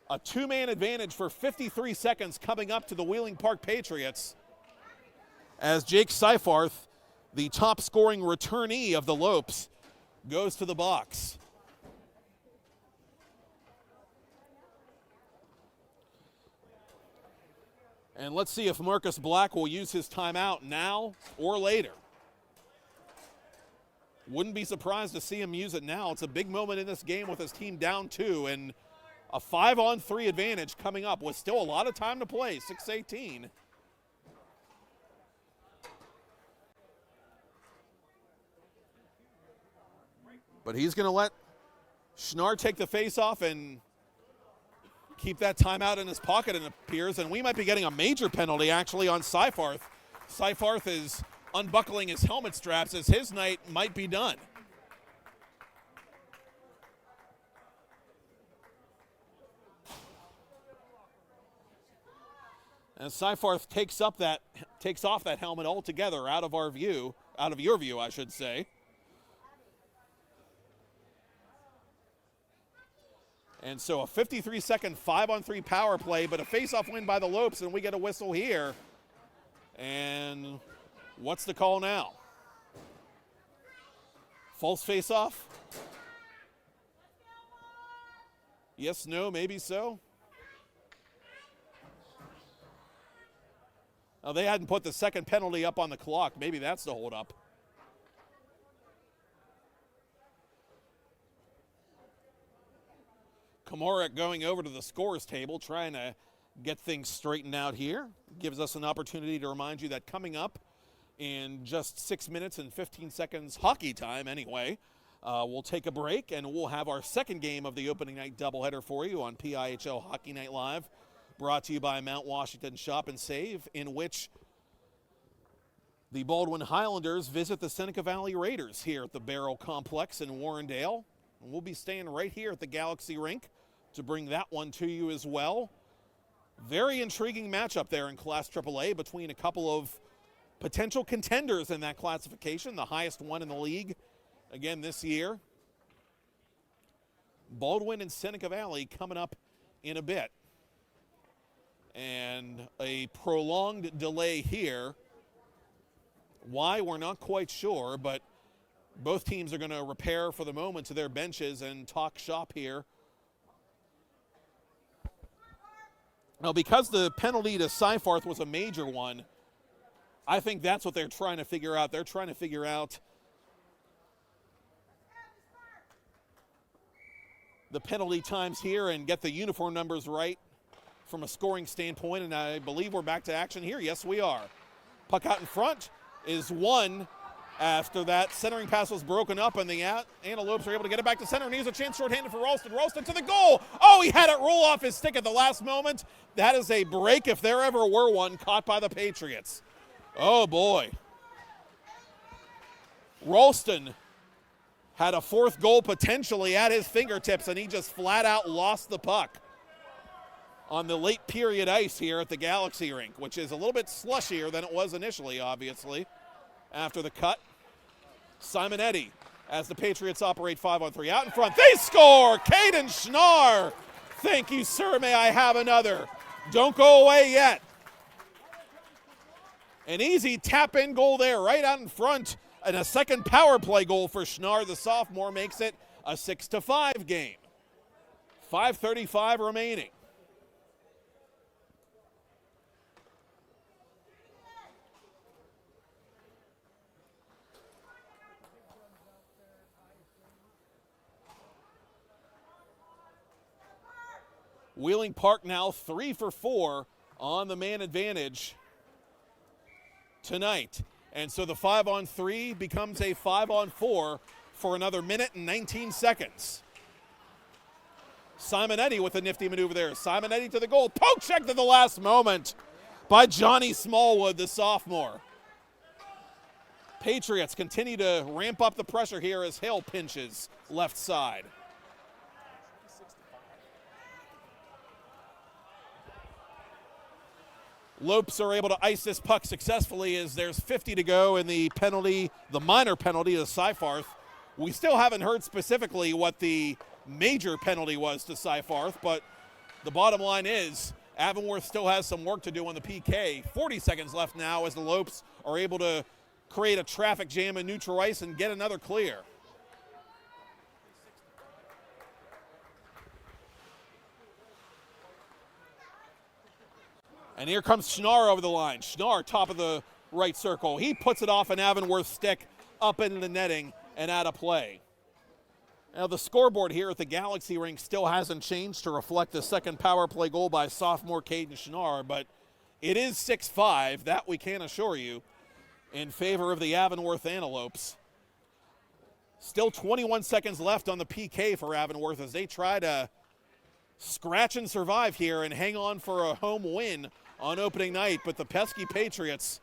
A two-man advantage for 53 seconds coming up to the Wheeling Park Patriots as Jake Seifarth, the top-scoring returnee of the Lopes, goes to the box. And let's see if Marcus Black will use his timeout now or later. Wouldn't be surprised to see him use it now. It's a big moment in this game with his team down 2, and a 5-on-3 advantage coming up with still a lot of time to play, 6:18. But he's going to let Schnarr take the face-off and keep that timeout in his pocket, it appears, and we might be getting a major penalty, actually, on Seifarth. Seifarth is unbuckling his helmet straps as his night might be done. And Seifarth takes off that helmet altogether out of your view, I should say. And so a 53-second 5-on-3 power play, but a face-off win by the Lopes, and we get a whistle here. And what's the call now? False face-off? Yes, no, maybe so. Oh, they hadn't put the second penalty up on the clock. Maybe that's the hold-up. Komarek going over to the scores table, trying to get things straightened out here. Gives us an opportunity to remind you that coming up in just 6 minutes and 15 seconds, hockey time anyway, we'll take a break and we'll have our second game of the opening night doubleheader for you on PIHL Hockey Night Live, brought to you by Mount Washington Shop and Save, in which the Baldwin Highlanders visit the Seneca Valley Raiders here at the Barrel Complex in Warrendale. And we'll be staying right here at the Galaxy Rink to bring that one to you as well. Very intriguing matchup there in Class AAA between a couple of potential contenders in that classification, the highest one in the league again this year. Baldwin and Seneca Valley coming up in a bit. And a prolonged delay here. Why, we're not quite sure, but both teams are going to repair for the moment to their benches and talk shop here. Now, because the penalty to Seyfarth was a major one, I think that's what they're trying to figure out. They're trying to figure out the penalty times here and get the uniform numbers right from a scoring standpoint, and I believe we're back to action here. Yes, we are. Puck out in front is won. After that centering pass was broken up, and the Antelopes are able to get it back to center, and here's a chance shorthanded for Ralston. Ralston to the goal. Oh, he had it roll off his stick at the last moment. That is a break, if there ever were one, caught by the Patriots. Oh, boy. Ralston had a fourth goal potentially at his fingertips, and he just flat out lost the puck on the late period ice here at the Galaxy Rink, which is a little bit slushier than it was initially, obviously. After the cut, Simonetti, as the Patriots operate 5-on-3 out in front. They score! Caden Schnarr! Thank you, sir. May I have another? Don't go away yet. An easy tap-in goal there, right out in front. And a second power play goal for Schnarr. The sophomore makes it a 6-5 game. 5:35 remaining. Wheeling Park now 3 for 4 on the man advantage tonight. And so the 5-on-3 becomes a 5-on-4 for another minute and 19 seconds. Simonetti with a nifty maneuver there. Simonetti to the goal. Poke check to the last moment by Johnny Smallwood, the sophomore. Patriots continue to ramp up the pressure here as Hale pinches left side. Lopes are able to ice this puck successfully as there's 50 to go in the penalty, the minor penalty to Seyfarth. We still haven't heard specifically what the major penalty was to Seyfarth, but the bottom line is Avonworth still has some work to do on the PK. 40 seconds left now as the Lopes are able to create a traffic jam in neutral ice and get another clear. And here comes Schnarr over the line. Schnarr, top of the right circle. He puts it off an Avonworth stick up into the netting and out of play. Now the scoreboard here at the Galaxy Rink still hasn't changed to reflect the second power play goal by sophomore Caden Schnarr, but it is 6-5, that we can assure you, in favor of the Avonworth Antelopes. Still 21 seconds left on the PK for Avonworth as they try to scratch and survive here and hang on for a home win on opening night, but the pesky Patriots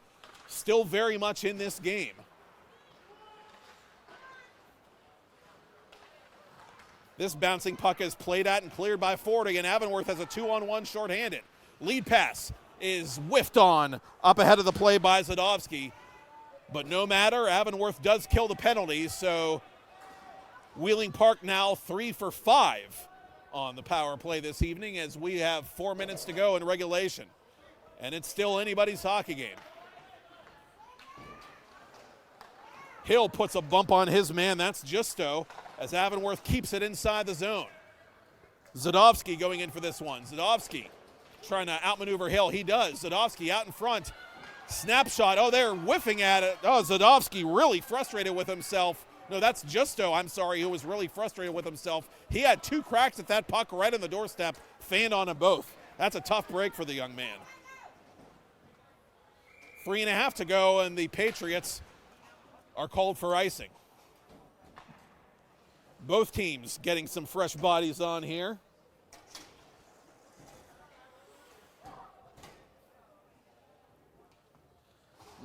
still very much in this game. This bouncing puck is played at and cleared by Forty, and Avonworth has a 2-on-1 shorthanded. Lead pass is whiffed on up ahead of the play by Zadovsky, but no matter, Avonworth does kill the penalties, so Wheeling Park now 3 for 5 on the power play this evening as we have 4 minutes to go in regulation. And it's still anybody's hockey game. Hill puts a bump on his man. That's Justo as Avonworth keeps it inside the zone. Zadovsky going in for this one. Zadovsky trying to outmaneuver Hill. He does. Zadovsky out in front. Snapshot. Oh, they're whiffing at it. Oh, Zadovsky really frustrated with himself. No, that's Justo, I'm sorry, who was really frustrated with himself. He had 2 cracks at that puck right on the doorstep. Fanned on them both. That's a tough break for the young man. 3.5 to go, and the Patriots are called for icing. Both teams getting some fresh bodies on here.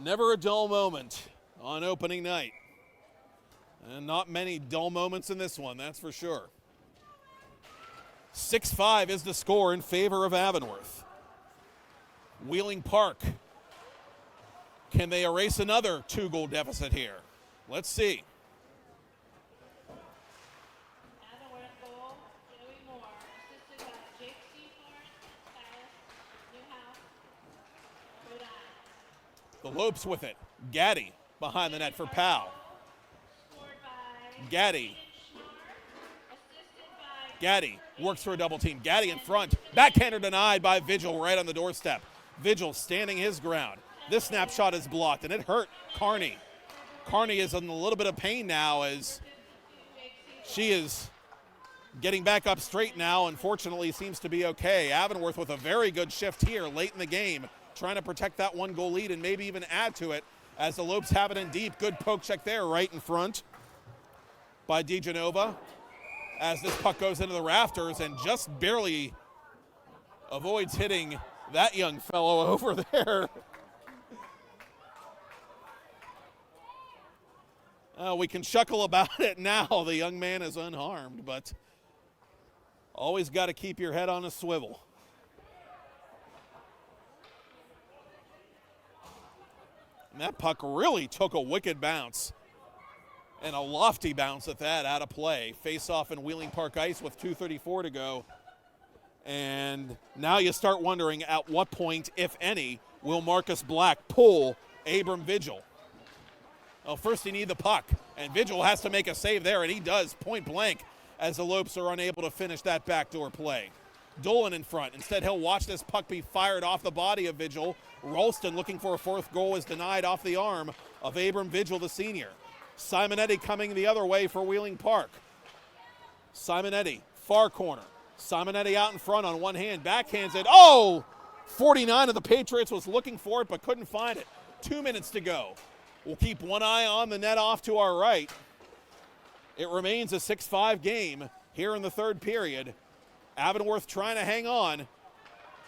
Never a dull moment on opening night. And not many dull moments in this one, that's for sure. 6-5 is the score in favor of Avonworth. Wheeling Park. Can they erase another 2-goal deficit here? Let's see. Avonworth goal, Joey Moore, assisted by Jake Seaford, Silas Newhouse, Rhode Island. The Lopes with it. Gaddy behind the net for Powell. Scored by Gaddy. Schnar, assisted by Gaddy works for a double team. Gaddy in front. Backhander denied by Vigil right on the doorstep. Vigil standing his ground. This snapshot is blocked, and it hurt Carney. Carney is in a little bit of pain now as she is getting back up straight now. Unfortunately, seems to be okay. Avonworth with a very good shift here late in the game, trying to protect that 1-goal lead and maybe even add to it as the Lopes have it in deep. Good poke check there right in front by DeGenova as this puck goes into the rafters and just barely avoids hitting that young fellow over there. We can chuckle about it now. The young man is unharmed, but always got to keep your head on a swivel. And that puck really took a wicked bounce, and a lofty bounce at that, out of play. Face off in Wheeling Park ice with 2:34 to go. And now you start wondering at what point, if any, will Marcus Black pull Abram Vigil? Well, first you need the puck, and Vigil has to make a save there, and he does point blank as the Lopes are unable to finish that backdoor play. Dolan in front. Instead, he'll watch this puck be fired off the body of Vigil. Ralston looking for a 4th goal is denied off the arm of Abram Vigil, the senior. Simonetti coming the other way for Wheeling Park. Simonetti, far corner. Simonetti out in front on one hand, backhands it. Oh! 49 of the Patriots was looking for it but couldn't find it. 2 minutes to go. We'll keep one eye on the net off to our right. It remains a 6-5 game here in the 3rd period. Avonworth trying to hang on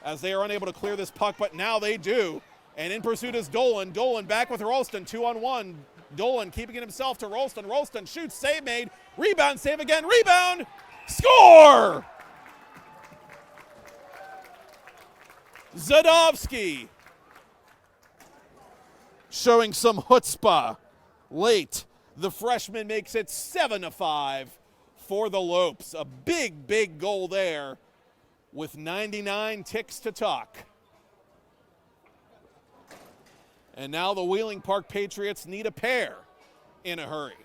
as they are unable to clear this puck, but now they do. And in pursuit is Dolan. Dolan back with Ralston, 2-on-1. Dolan keeping it himself to Ralston. Ralston shoots, save made. Rebound, save again, rebound! Score! Zadovsky showing some chutzpah late. The freshman makes it 7-5 for the Lopes. A big, big goal there with 99 ticks to talk. And now the Wheeling Park Patriots need a pair in a hurry.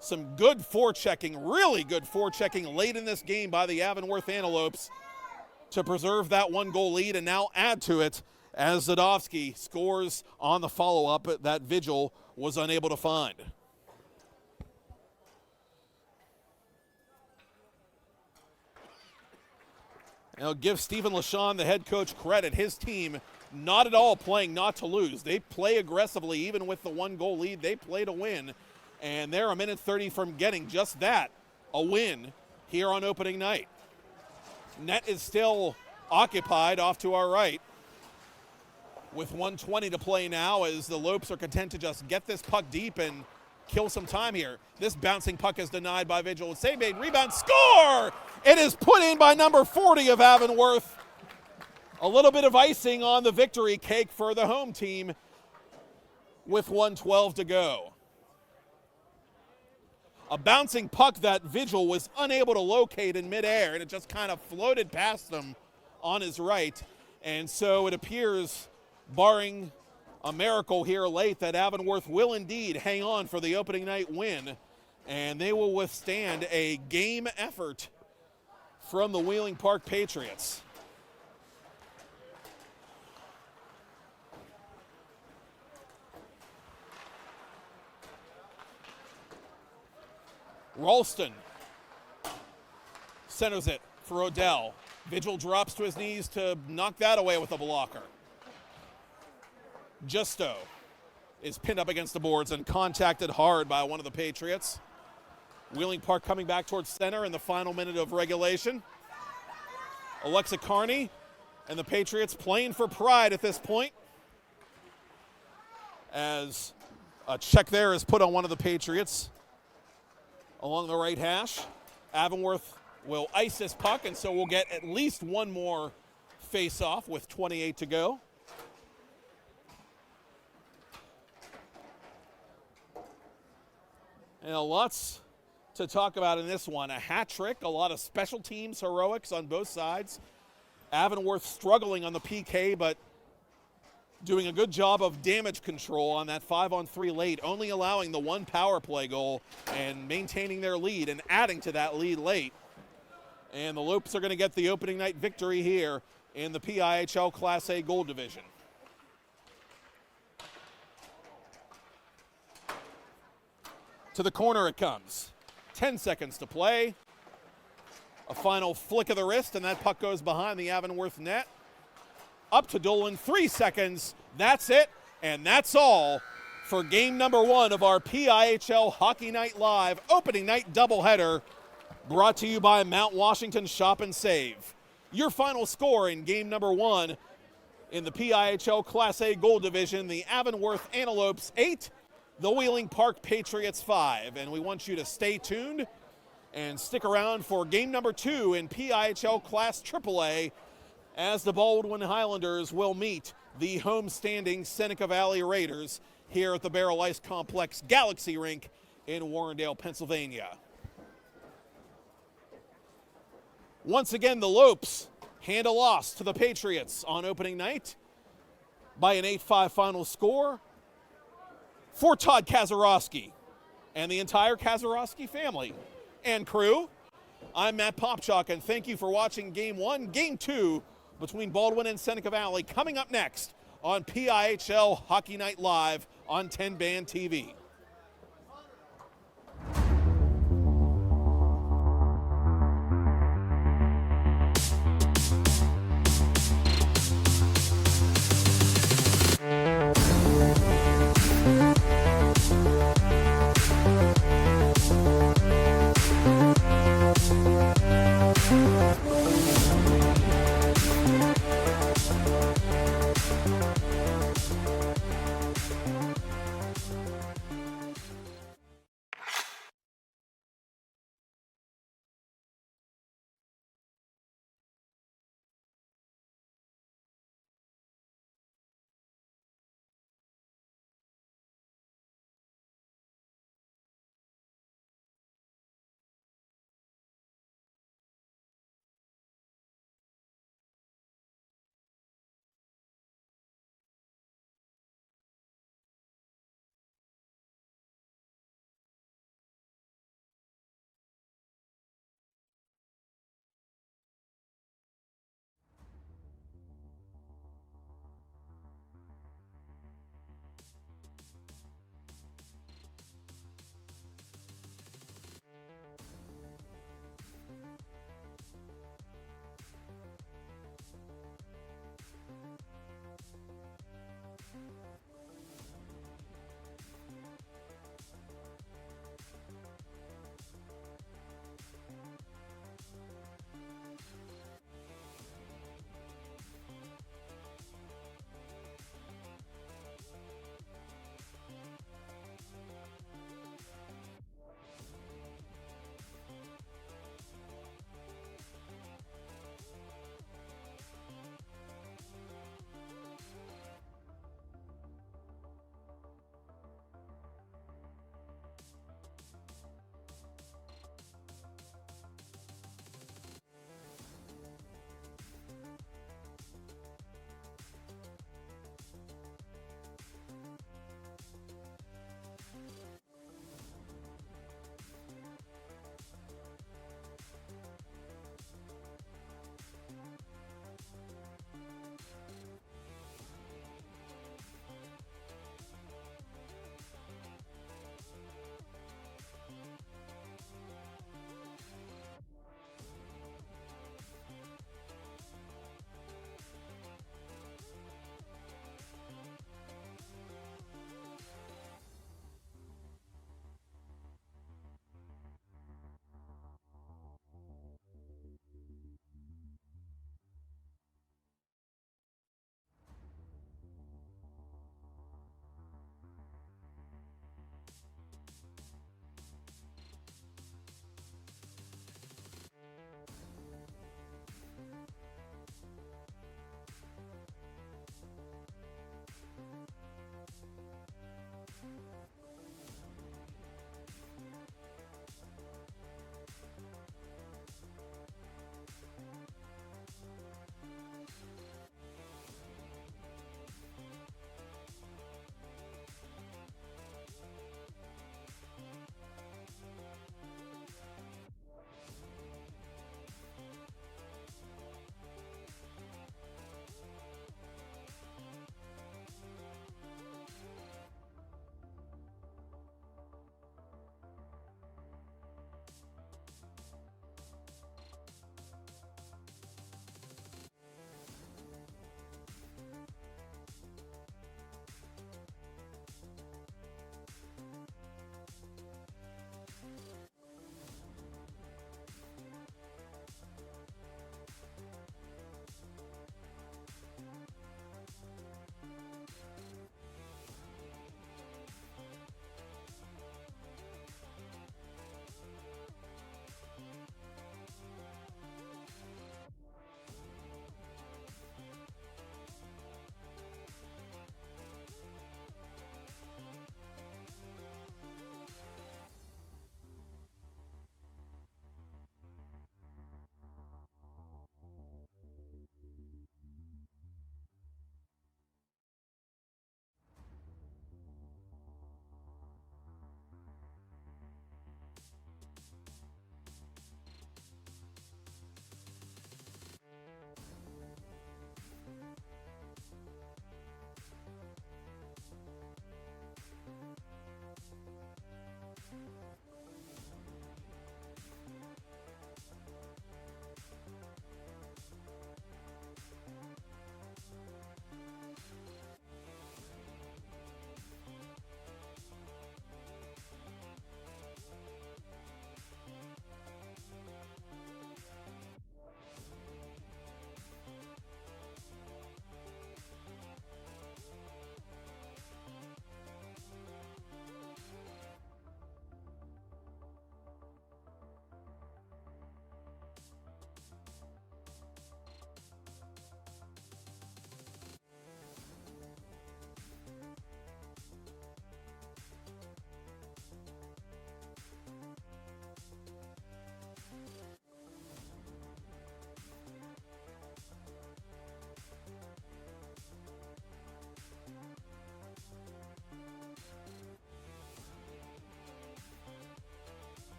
Some good forechecking, really good forechecking late in this game by the Avonworth Antelopes to preserve that 1-goal lead and now add to it as Zadovsky scores on the follow-up that Vigil was unable to find. Now give Stephen LaShawn, the head coach, credit. His team not at all playing not to lose. They play aggressively even with the 1-goal lead. They play to win, and they're a minute 30 from getting just that, a win here on opening night. Net is still occupied off to our right with 1:20 to play now as the Lopes are content to just get this puck deep and kill some time here. This bouncing puck is denied by Vigil. Save made, rebound, score! It is put in by number 40 of Avonworth. A little bit of icing on the victory cake for the home team with 1:12 to go. a bouncing puck that Vigil was unable to locate in midair, and it just kind of floated past him on his right. And so it appears, barring a miracle here late, that Avonworth will indeed hang on for the opening night win, and they will withstand a game effort from the Wheeling Park Patriots. Ralston centers it for Odell. Vigil drops to his knees to knock that away with a blocker. Justo is pinned up against the boards and contacted hard by one of the Patriots. Wheeling Park coming back towards center in the final minute of regulation. Alexa Carney and the Patriots playing for pride at this point, as a check there is put on one of the Patriots along the right hash. Avonworth will ice this puck, and so we'll get at least one more face-off with 28 to go. And lots to talk about in this one. A hat trick, a lot of special teams heroics on both sides. Avonworth struggling on the PK, but doing a good job of damage control on that 5-on-3 late, only allowing the one power play goal and maintaining their lead and adding to that lead late. And the Lopes are going to get the opening night victory here in the PIHL Class A Gold Division. To the corner it comes. 10 seconds to play. A final flick of the wrist, and that puck goes behind the Avonworth net. Up to Dolan, 3 seconds. That's it, and that's all for game number 1 of our PIHL Hockey Night Live opening night doubleheader, brought to you by Mount Washington Shop and Save. Your final score in game number 1 in the PIHL Class A Gold Division, the Avonworth Antelopes 8, the Wheeling Park Patriots 5. And we want you to stay tuned and stick around for game number 2 in PIHL Class AAA, as the Baldwin Highlanders will meet the home-standing Seneca Valley Raiders here at the Barrel Ice Complex Galaxy Rink in Warrendale, Pennsylvania. Once again, the Lopes hand a loss to the Patriots on opening night by an 8-5 final score. For Todd Kazarowski and the entire Kazarowski family and crew, I'm Matt Popchak, and thank you for watching Game 1. Game 2 between Baldwin and Seneca Valley coming up next on PIHL Hockey Night Live on 10 Band TV.